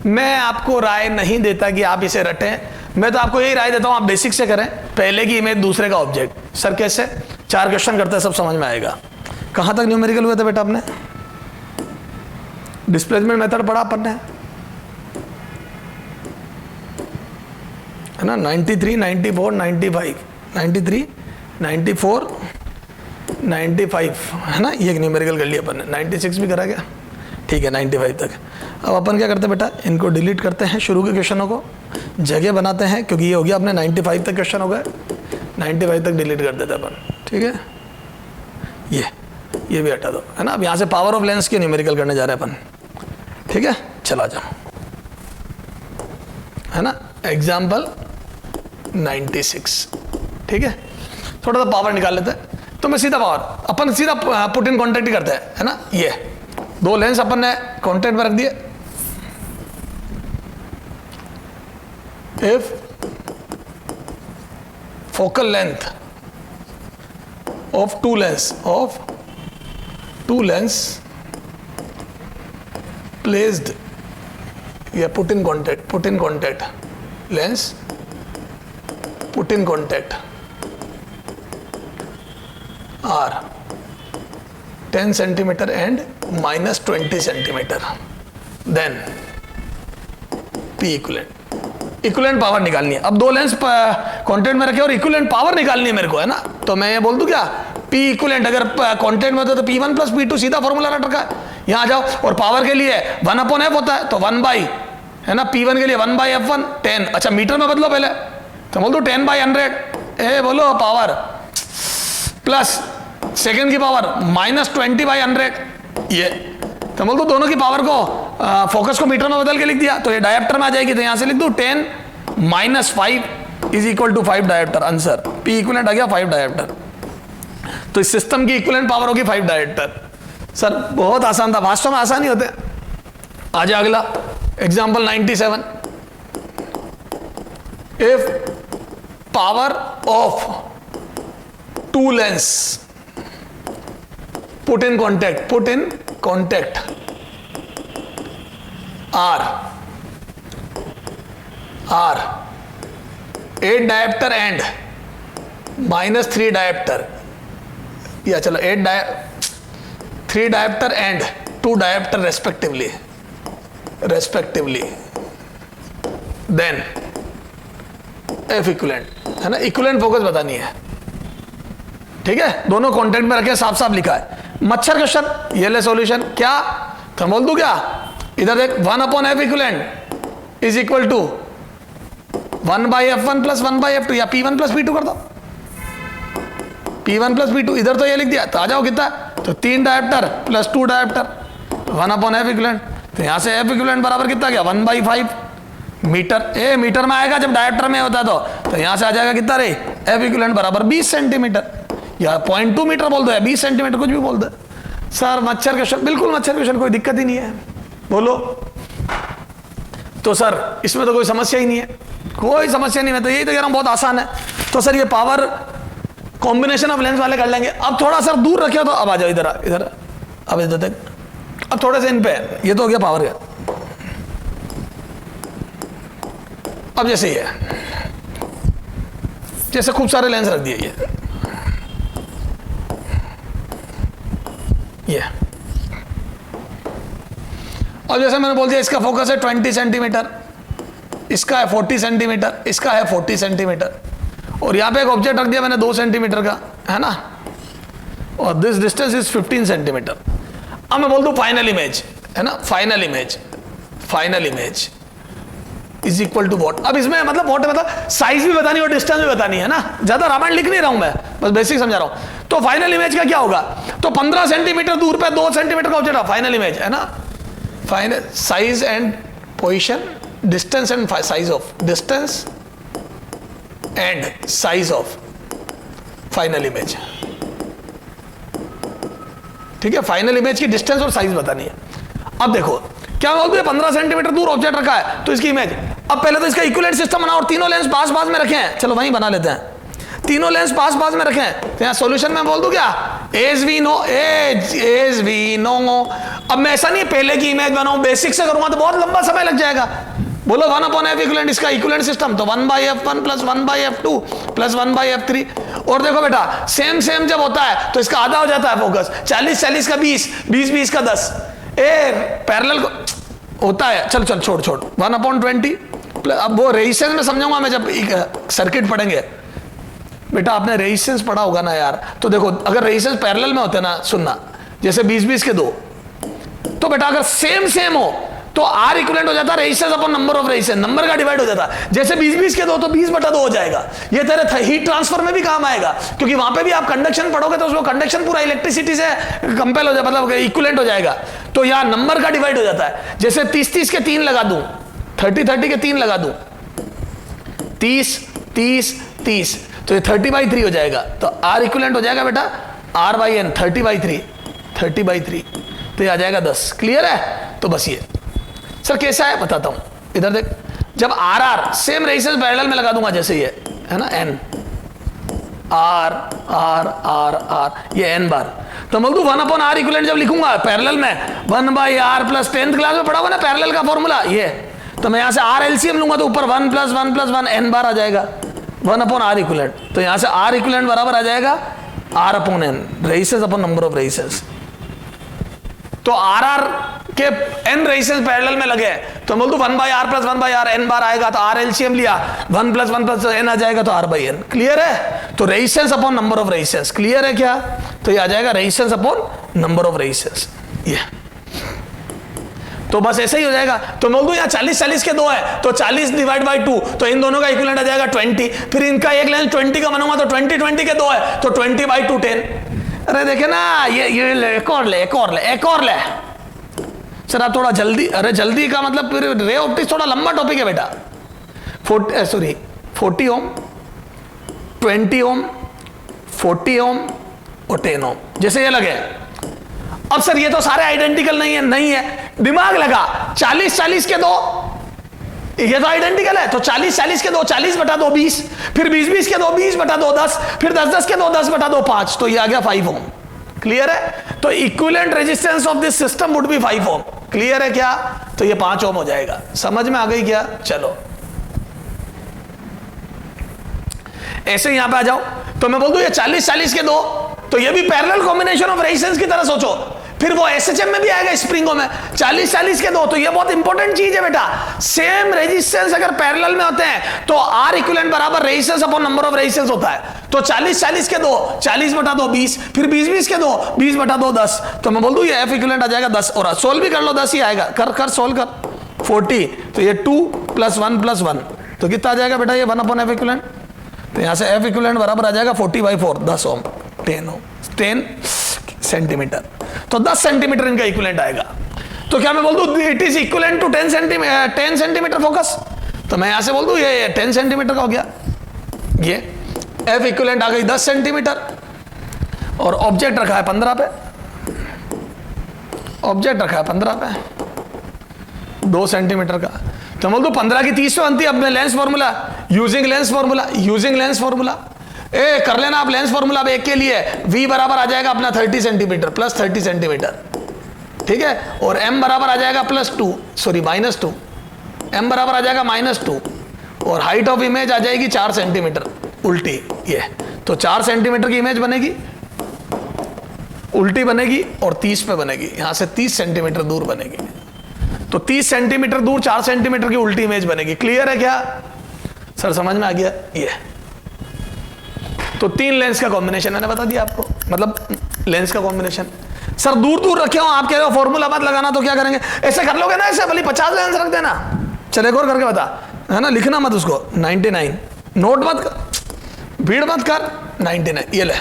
मैं आपको राय नहीं देता कि आप इसे रटें, मैं तो आपको यही राय देता हूं आप बेसिक से करें, पहले की इमेज दूसरे का ऑब्जेक्ट। सर कैसे, 4 क्वेश्चन करते हैं सब समझ में आएगा। कहां तक न्यूमेरिकल हुए थे बेटा आपने, डिस्प्लेसमेंट मेथड पढ़ा अपन ने, है ना, 93 94 95 93 94 95, है ना, ये न्यूमेरिकल कर लिया अपन ने, 96 भी करा गया, ठीक है 95 तक। अब अपन क्या करते हैं बेटा, इनको डिलीट करते हैं, शुरू के क्वेश्चनों को जगह बनाते हैं, क्योंकि ये हो गया अपने 95 तक क्वेश्चन हो गए, 95 तक डिलीट कर देते अपन, ठीक है। ये भी हटा दो, है ना। अब यहाँ से पावर ऑफ लेंस के न्यूमेरिकल करने जा रहे हैं अपन, ठीक है, चला जाओ, है ना। एग्जाम्पल 96, ठीक है, थोड़ा सा पावर निकाल लेते हैं, तो मैं सीधा पावर अपन सीधा पुट इन कॉन्टेक्ट ही करते हैं, है ना। ये 2 लेंस अपन ने कॉन्टेक्ट में रख दिए, if focal length of two lens placed या put in contact lens put in contact are 10 centimetre and minus 20 centimetre, then P equivalent power निकालनी है। अब 2 लेंस कॉन्टेक्ट में रखे और इक्विवेलेंट पावर निकालनी है मेरे को, है ना। तो मैं ये बोल दूं क्या, पी इक्विवेलेंट अगर कॉन्टेक्ट में होता तो P1 प्लस P2, सीधा फॉर्मूला रट रखा है, यहाँ आ जाओ, और पावर के लिए 1 अपॉन एफ होता है, तो 1 बाई, है ना, P1 के लिए 1 बाई f1 10, अच्छा मीटर में बदलो पहले, तो बोल दो 10 बाई 100, ए बोलो पावर प्लस सेकेंड की पावर माइनस 20 बाई 100, ये तो बोल दो दोनों की पावर को फोकस को मीटर में बदल के लिख दिया, तो ये डायोप्टर में आ जाएगी, तो यहां से लिख दो 10 minus 5 is equal to 5 dioptre, answer P equivalent आ गया 5 डायोप्टर। तो इस सिस्टम की इक्विवेलेंट पावर होगी 5 डायोप्टर। सर बहुत आसान था, वास्तव में आसान ही होते। आ जाए अगला example 97, if power of 2 lens put in contact are 8 diopter and minus 3 diopter, या चलो 3 diopter and 2 diopter respectively, then F equivalent, है ना, इक्विवेलेंट फोकस बतानी है, ठीक है। दोनों कॉन्टेक्ट में रखे, साफ साफ लिखा है। मच्छर क्वेश्चन, ये ले सॉल्यूशन, क्या तो बोल दूं क्या, इधर देख 1 upon F equivalent is equal to 1 by f1 plus 1 by f2, या P1 प्लस P2 कर दो, P1 प्लस P2, इधर तो ये लिख दिया, तो आ जाओ कितना, तो 3 dioptre plus 2 dioptre, 1 upon F equivalent, तो यहाँ से एफ इक्विवेलेंट बराबर कितना गया 1/5 मीटर। मीटर में आएगा जब डायरेक्टर में होता तो यहाँ से आ जाएगा कितना रे, एफ इक्विवेलेंट बराबर 20 सेंटीमीटर, या 0.2 मीटर बोल दो या 20 सेंटीमीटर कुछ भी बोल दो। सर मच्छर क्वेश्चन, बिल्कुल मच्छर क्वेश्चन, कोई दिक्कत ही नहीं है, बोलो। तो सर इसमें तो कोई समस्या ही नहीं है, कोई समस्या नहीं है, तो यही तो कह रहा हूं बहुत आसान है। तो सर ये पावर कॉम्बिनेशन ऑफ लेंस वाले कर लेंगे। अब थोड़ा सर दूर रखे तो अब आ जाओ इधर, इधर अब इधर तक, अब थोड़े से इन पे, ये तो हो गया पावर का। अब जैसे ये, जैसे खूब सारे लेंस रख दिए ये, और जैसे मैंने बोल दिया इसका फोकस है 20 सेंटीमीटर, इसका है 40 सेंटीमीटर, इसका है 40 सेंटीमीटर, और यहां पे एक ऑब्जेक्ट रख दिया मैंने 2 सेंटीमीटर का, है ना, और दिस डिस्टेंस इज 15 सेंटीमीटर। अब मैं बोल दूं फाइनल इमेज, है ना, final image is equal to what. अब इसमें मतलब वॉट मतलब साइज भी बतानी और डिस्टेंस भी बतानी है ना, ज्यादा रामायण लिख नहीं रहा हूं मैं, बस बेसिक समझा रहा हूं। तो फाइनल इमेज का क्या होगा, तो 15 सेंटीमीटर दूर पे 2 सेंटीमीटर का ऑब्जेक्ट, फाइनल इमेज है ना, final size and position, distance and size of, distance and size of final image. ठीक है, फाइनल इमेज की डिस्टेंस और साइज बतानी है। अब देखो क्या बोलते हैं, 15 सेंटीमीटर दूर ऑब्जेक्ट रखा है तो इसकी इमेज, अब पहले तो इसका इक्विवेलेंट सिस्टम बनाओ और तीनों लेंस पास पास में रखे हैं, चलो वहीं बना लेते हैं, तीनों लेंस पास पास में रखे हैं। तो यहाँ सॉल्यूशन में बोल दूं क्या, एज वी नो। अब मैं ऐसा नहीं पहले की इमेज बनाऊं, बेसिक से करूंगा तो बहुत लंबा समय लग जाएगा। बोलो 1 अपॉन एफ इक्विवेलेंट, इसका इक्विवेलेंट सिस्टम तो 1/f1 plus 1/f2 plus 1/f3। और देखो बेटा सेम जब होता है तो इसका आधा हो जाता है फोकस, 40 का 20 का 10, पैरेलल को होता है। चल छोड़ 1/20। अब वो रेजिस्टेंस में समझाऊंगा मैं जब सर्किट पढ़ेंगे। बेटा आपने रेजिस्टेंस पढ़ा होगा ना यार, तो देखो अगर रेजिस्टेंस पैरेलल में होते ना, सुनना, जैसे 20 के 2, तो बेटा अगर सेम हो तो आर इक्विवेलेंट हो जाता है resistance upon number of resistance, number का डिवाइड हो जाता है। जैसे 20 के 2 तो 20/2 हो जाएगा। ये तेरे हीट ट्रांसफर में भी काम आएगा, क्योंकि वहां पे भी आप कंडक्शन पढ़ोगे तो उसको कंडक्शन पूरा इलेक्ट्रिसिटी से कंपेल हो जाए, मतलब इक्विवेलेंट हो जाएगा। तो यहाँ नंबर का डिवाइड हो जाता है। जैसे 30 के 3 लगा दूं, 30 के 3 लगा दूं, 30 तो ये 30/3 हो जाएगा। तो आर इक्विवेलेंट हो जाएगा बेटा R/N 30/3, तो ये आ जाएगा 10। क्लियर है? तो बस ये सर कैसा है बताता हूं, इधर देख, जब RR सेम रेजिस्टेंस पैरेलल में लगा दूंगा, जैसे ये है ना N R ये N बार, तो बोल दूं 1 अपॉन R इक्विवेलेंट जब लिखूंगा पैरेलल में 1/R प्लस 10th क्लास में पढ़ा हुआ ना पैरेलल का फॉर्मूला ये, तो मैं यहां से R LCM लूंगा तो ऊपर 1 + 1 + 1 N बार आ जाएगा 1 अपॉन R इक्विवेलेंट। तो यहां से R इक्विवेलेंट बराबर आ जाएगा R upon N, resistance upon number of resistance. तो RR के N रेजिस्टेंस पैरेलल में लगे तो बोल दूं 1/R प्लस 1/R N बार आएगा, तो R LCM लिया 1 + 1 + N आ जाएगा, तो R/N। क्लियर है? तो resistance upon number of resistance, clear है क्या? तो ये आ जाएगा resistance upon number of resistance, ये तो बस ऐसे ही हो जाएगा। तो बोल दूं यहाँ 40 के 2 है तो 40/2, तो इन दोनों का इक्विवेलेंट आ जाएगा 20। फिर इनका एक लेंस 20 का बनाऊंगा तो 20 के 2 है तो 20/2 10। अरे देखे ना, ये एक और ले सर आप थोड़ा जल्दी, अरे जल्दी का मतलब फिर रे ऑप्टिक्स थोड़ा लंबा टॉपिक है बेटा। 40 ओम, 20 ओम, 40 ओम और 10 ओम, जैसे ये लगे। अब सर ये तो सारे आइडेंटिकल नहीं है, दिमाग लगा। 40 के 2 ये तो आइडेंटिकल है, तो 40 के 2 40/2 20, फिर 20 के 2 20/2 10, फिर 10 के 2 10/2 5, तो ये आ गया 5 ओम। क्लियर है? तो equivalent resistance of this system would be 5 ohm. Clear है क्या? तो ये 5 ओम हो जाएगा। समझ में आ गई क्या? चलो ऐसे यहां पे आ जाओ, तो मैं बोल दूं ये 40 के 2, तो ये भी पैरेलल कॉम्बिनेशन ऑफ रेजिस्टेंस की तरह सोचो। फिर वो एसएचएम में भी आएगा स्प्रिंगों में 40 के 2, तो ये बहुत इंपॉर्टेंट चीज है बेटा। सेम रेजिस्टेंस अगर पैरेलल में होते हैं तो आर इक्विवेलेंट बराबर resistance upon number of resistance होता है। तो 40 के 2 40/2 20, फिर 20 के 2 20/2 10, तो मैं बोल दूं ये एफ इक्विवेलेंट आ जाएगा 10। और सोल्व भी कर लो, 10 ही आएगा। कर सोल्व कर 40, तो ये 2 + 1 + 1, तो कितना आ जाएगा बेटा ये 1 अपॉन एफ इक्विवेलेंट। तो यहां से एफ इक्विवेलेंट बराबर आ जाएगा 40/4 10 ओम 10 सेंटीमीटर। तो 10 सेंटीमीटर इनका इक्विवेलेंट आएगा। तो क्या मैं बोल दूं it is equivalent to 10 centimetre focus, तो मैं यहां से बोल दूं ये 10 सेंटीमीटर का हो गया। ये एफ इक्विवेलेंट आ गई 10 सेंटीमीटर और ऑब्जेक्ट रखा है 15 पे, ऑब्जेक्ट रखा है 15 पे 2 सेंटीमीटर का, तो बोल दो 15 की 30 पे बनती है। अब मैं lens formula using lens formula ए कर लेना आप लेंस फॉर्मूला। अब एक के लिए v बराबर आ जाएगा अपना 30 सेंटीमीटर प्लस 30 सेंटीमीटर, ठीक है, और m बराबर आ जाएगा -2 m बराबर आ जाएगा -2 और हाइट ऑफ इमेज आ जाएगी 4 सेंटीमीटर उल्टी। ये तो 4 सेंटीमीटर की इमेज बनेगी, उल्टी बनेगी और 30 पे बनेगी, यहां से 30 सेंटीमीटर दूर बनेगी। तो 30 सेंटीमीटर दूर 4 सेंटीमीटर की उल्टी इमेज बनेगी। क्लियर है क्या सर, समझ में आ गया? ये तो 3 लेंस का कॉम्बिनेशन मैंने बता दिया आपको, मतलब लेंस का कॉम्बिनेशन। सर दूर दूर रखे हो, आप कह रहे हो फॉर्मूला मत लगाना, तो क्या करेंगे? ऐसे कर लोगे ना, ऐसे भले 50 लेंस रख देना। चल एक और करके बता, है ना, लिखना मत उसको 99, नोट मत कर, भीड़ मत कर, 99 ये ले।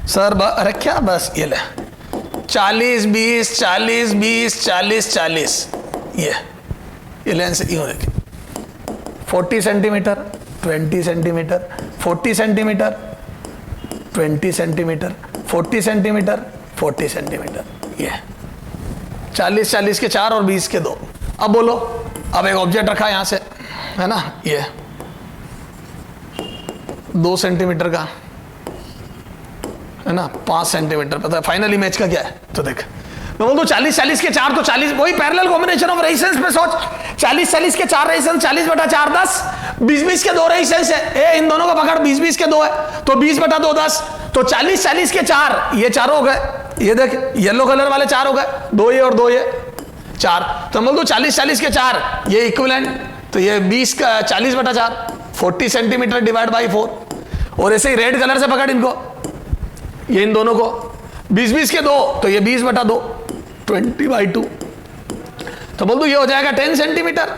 सर अरे क्या, बस ये ले 40 20 40 20 40 40 ये लेंस यूं देखिए 40 centimetre 20 centimetre 40 centimetre 20 centimetre 40 centimetre 40 centimetre, ये 40 40 के 4 और 20 के 2। अब बोलो, अब एक ऑब्जेक्ट रखा यहां से, है ना, ये 2 सेंटीमीटर का, है ना, 5 सेंटीमीटर। पता है फाइनल इमेज का क्या है? तो देख मैं बोल दूं 40 40 के 4 तो 40, वही पैरेलल कॉम्बिनेशन ऑफ रेजिस्टेंस पे सोच, 40 40 के 4 रेजिस्टेंस 40/4 10, 20 20 के 2 रेजिस्टेंस है, ए इन दोनों का पकड़ 20 20 के 2 है, तो 20/2 10, तो 40 40 के 4 ये चारों हो गए, ये देख येलो कलर वाले 4 हो गए, 2 ये और 2 ये 4, तो बोल दूं 40 40 के 4 ये इक्विवेलेंट, तो ये 20 का 40/4 40 सेंटीमीटर डिवाइड बाई 4, और ऐसे ही रेड कलर से पकड़ इनको, ये इन दोनों को 20 20 के 2, तो ये 20/2 20/2, तो बोल दो ये हो जाएगा 10 सेंटीमीटर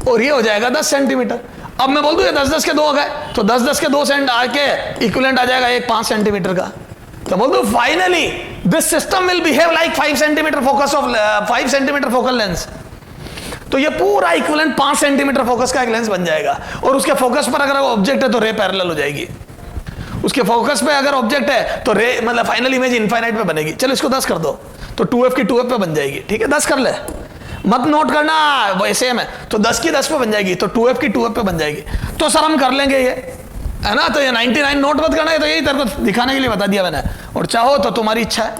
और ये हो जाएगा 10 सेंटीमीटर। अब मैं बोल दूं ये 10 10 के 2 हो गए, तो 10 10 के 2 सेंट आके इक्विवेलेंट आ जाएगा एक 5 सेंटीमीटर का, तो बोल दो finally this system will behave like 5 centimetre focus of 5 centimetre focal lens. तो ये पूरा इक्विवेलेंट 5 सेंटीमीटर फोकस का एक लेंस बन जाएगा, और उसके फोकस पर अगर ऑब्जेक्ट है तो रे पैरेलल हो जाएगी, उसके फोकस पे अगर ऑब्जेक्ट है तो रे मतलब फाइनल इमेज इनफाइनाइट पे बनेगी। चलो इसको 10 कर दो, तो 2f की 2f पे बन जाएगी, ठीक है, 10 कर ले, मत नोट करना वैसे में, तो 10 की 10 पे बन जाएगी, तो 2f की 2f पे बन जाएगी। तो सर हम कर लेंगे ये, है ना, तो ये 99 नोट मत करना है, तो यही तेरे को दिखाने के लिए बता दिया मैंने, और चाहो तो तुम्हारी इच्छा है।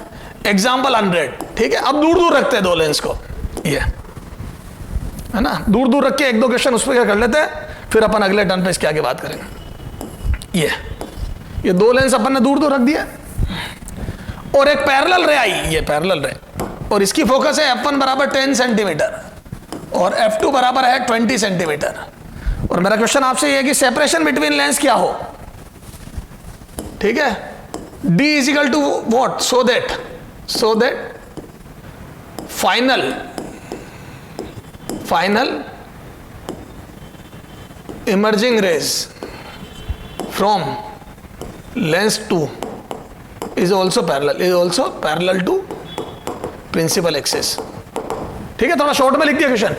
एग्जाम्पल 100, ठीक है। अब दूर दूर रखते हैं 2 लेंस को, ये है ना, दूर दूर रख के 1 2 क्वेश्चन उस पर क्या कर लेते हैं, फिर अपन अगले टर्न पे इसके आगे बात करेंगे। ये 2 लेंस अपन ने दूर दूर रख दिया, और एक पैरेलल रे आई, ये पैरेलल रे, और इसकी फोकस है f1 बराबर 10 सेंटीमीटर और f2 बराबर है 20 सेंटीमीटर। और मेरा क्वेश्चन आपसे ये है कि सेपरेशन बिटवीन लेंस क्या हो, ठीक है, d is equal to what, so that final emerging rays from lens 2 is also parallel to principal axis, ठीक है। थोड़ा शॉर्ट में लिख दिया क्वेश्चन,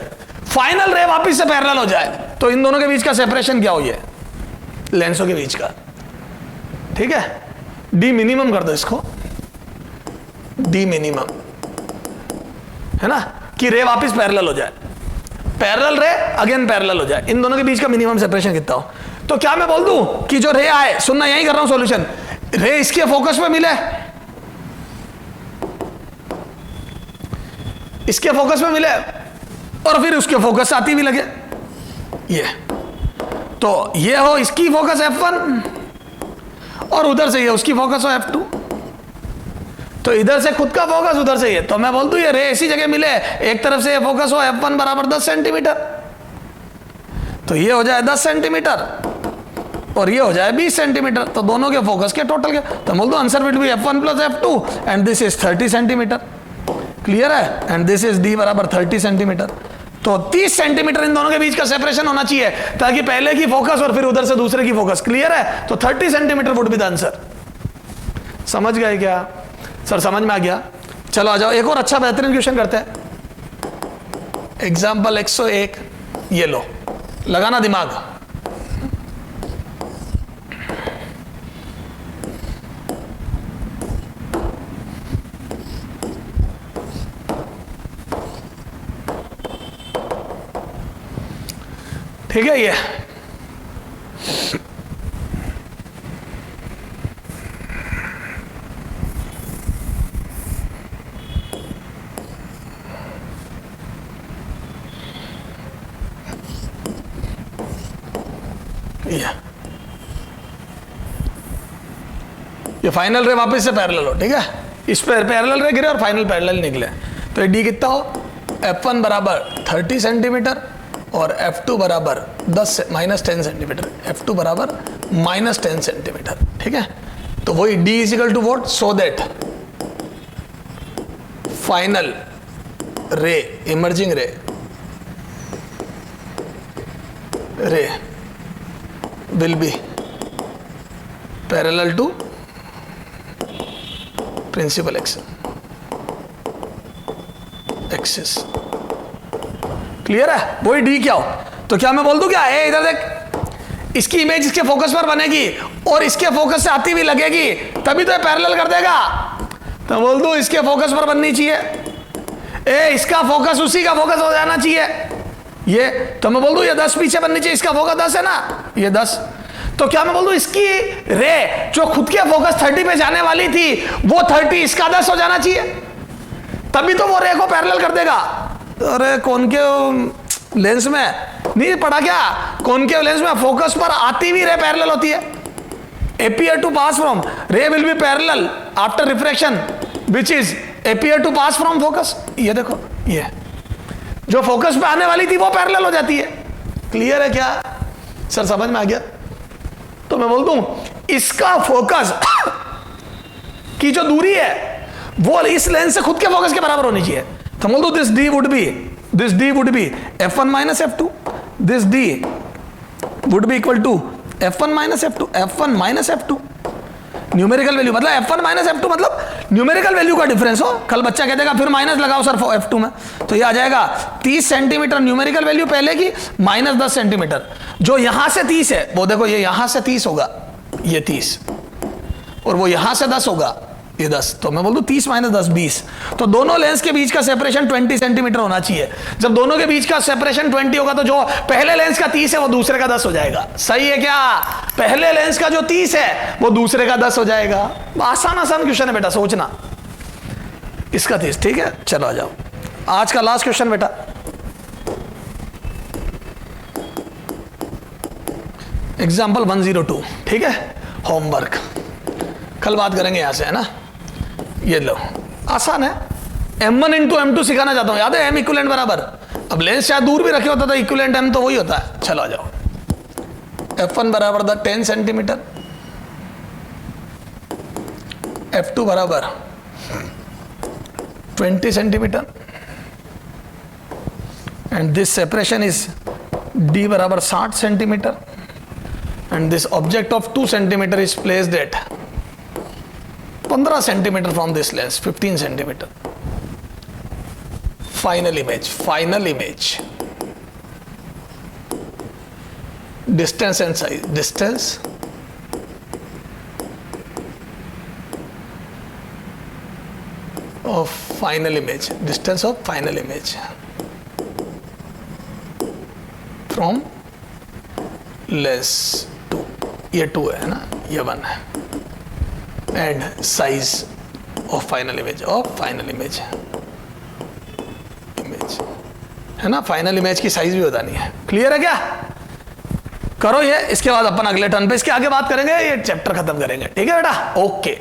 फाइनल रे वापिस से पैरेलल हो जाए तो इन दोनों के बीच का सेपरेशन क्या हो, ये लेंसों के बीच का, ठीक है। डी मिनिमम कर दो इसको, डी मिनिमम, है ना, कि रे वापिस पैरेलल हो जाए, पैरेलल रे अगेन पैरेलल हो जाए, इन दोनों के बीच का मिनिमम सेपरेशन कितना हो। तो क्या मैं बोल दूं कि जो रे आए, सुनना यही कर रहा हूं सॉल्यूशन, रे इसके फोकस पे मिले, इसके फोकस पे मिले, और फिर उसके फोकस आती भी लगे, ये तो ये हो इसकी फोकस f1 और उधर से ये उसकी फोकस हो f2, तो इधर से खुद का फोकस, उधर से ये, तो मैं बोल दूं ये रे ऐसी जगह मिले, एक तरफ से ये फोकस हो f1 बराबर 10 सेंटीमीटर, तो ये हो जाए 10 सेंटीमीटर और ये हो जाए 20 सेंटीमीटर, तो दोनों के फोकस के टोटल के, तो बोल दो answer will be f1 plus f2 and this is 30 centimetre. Clear है? एंड दिस इज d बराबर 30 सेंटीमीटर। तो 30 सेंटीमीटर इन दोनों के बीच का सेपरेशन होना चाहिए ताकि पहले की फोकस और फिर उधर से दूसरे की फोकस। क्लियर है? तो 30 centimetre would be the answer. समझ गए क्या सर? समझ में आ गया? चलो आ जाओ, एक और अच्छा बेहतरीन क्वेश्चन करते हैं। एग्जाम्पल 101, ये लो, लगाना दिमाग। ठीक है? ये ये फाइनल रे वापस से पैरेलल हो। ठीक है? इस पर पैरेलल रे गिरे और फाइनल पैरेलल निकले। तो डी कितना हो? F1 बराबर 30 सेंटीमीटर और F2 बराबर -10 सेंटीमीटर। F2 बराबर -10 सेंटीमीटर। ठीक है? तो वही D is equal to what? So that final ray, emerging ray will be parallel to principal axis। Clear है? वही डी क्या हो? तो क्या मैं बोल दूं क्या? इधर देख, इसकी इमेज इसके फोकस पर बनेगी और इसके फोकस से आती हुई लगेगी, तभी तो ये पैरेलल कर देगा। तो बोल दूं इसके फोकस पर बननी चाहिए, इसका फोकस उसी का फोकस हो जाना चाहिए। ये तो मैं बोल दूं ये 10 पीछे बननी चाहिए, इसका फोकस 10 है ना, ये 10। तो क्या मैं बोल दूं इसकी रे जो खुद के फोकस 30 पे जाने वाली थी वो 30 इसका 10 हो जाना चाहिए, तभी तो वो रे को पैरेलल कर देगा। अरे कॉनकेव लेंस में नहीं पढ़ा क्या? कॉनकेव लेंस में फोकस पर आती हुई रे पैरेलल होती है। appear to pass from ray will be parallel after refraction which is appear to pass from focus। ये देखो, ये जो फोकस पे आने वाली थी वो पैरेलल हो जाती है। क्लियर है क्या सर? समझ में आ गया? तो मैं बोल दूं इसका फोकस की जो दूरी है वो इस लेंस से खुद के फोकस के बराबर होनी चाहिए। तो बोल दूं this D would be F1 minus F2, this D would be equal to F1 minus F2। Numerical value मतलब F1 माइनस F2 मतलब न्यूमेरिकल वैल्यू का डिफरेंस हो। कल बच्चा कह देगा फिर माइनस लगाओ सर F2 में, तो ये आ जाएगा 30 सेंटीमीटर न्यूमेरिकल वैल्यू पहले की -10 सेंटीमीटर। जो यहां से 30 है वो देखो, ये यहां से 30 होगा, ये 30, और वो यहां से 10 होगा, ये 10। तो मैं बोल दूं 30 - 10 20। तो दोनों लेंस के बीच का सेपरेशन 20 सेंटीमीटर होना चाहिए। जब दोनों के बीच का सेपरेशन 20 होगा तो जो पहले लेंस का 30 है वो दूसरे का 10 हो जाएगा। सही है क्या? पहले लेंस का जो 30 है वो दूसरे का 10 हो जाएगा। आसान क्वेश्चन है बेटा, सोचना। इसका 30, ठीक है? चलो आ जाओ, आज का लास्ट क्वेश्चन बेटा। एग्जाम्पल 102। ठीक है? होमवर्क कल बात करेंगे यहां से, है ना? ये लो, आसान है। M1 × M2 सिखाना चाहता हूं, याद है? M इक्विवेलेंट बराबर, अब लेंस शायद दूर भी रखे होता था, इक्विवेलेंट M तो वही होता है। चलो आ जाओ, F1 बराबर 10 सेंटीमीटर, F2 बराबर 20 centimetre, and this separation is D बराबर 60 centimetre, and this object of 2 centimetre is placed at 15 centimetre from this lens, 15 centimetre. Final image, distance and size, distance of final image, distance of final image from lens 2, ये 2 है ना, ये 1 है, and size of final image, है ना? Final image की size भी बतानी है। क्लियर है क्या? करो ये, इसके बाद अपन अगले टर्न पे इसके आगे बात करेंगे, ये चैप्टर खत्म करेंगे। ठीक है बेटा? ओके।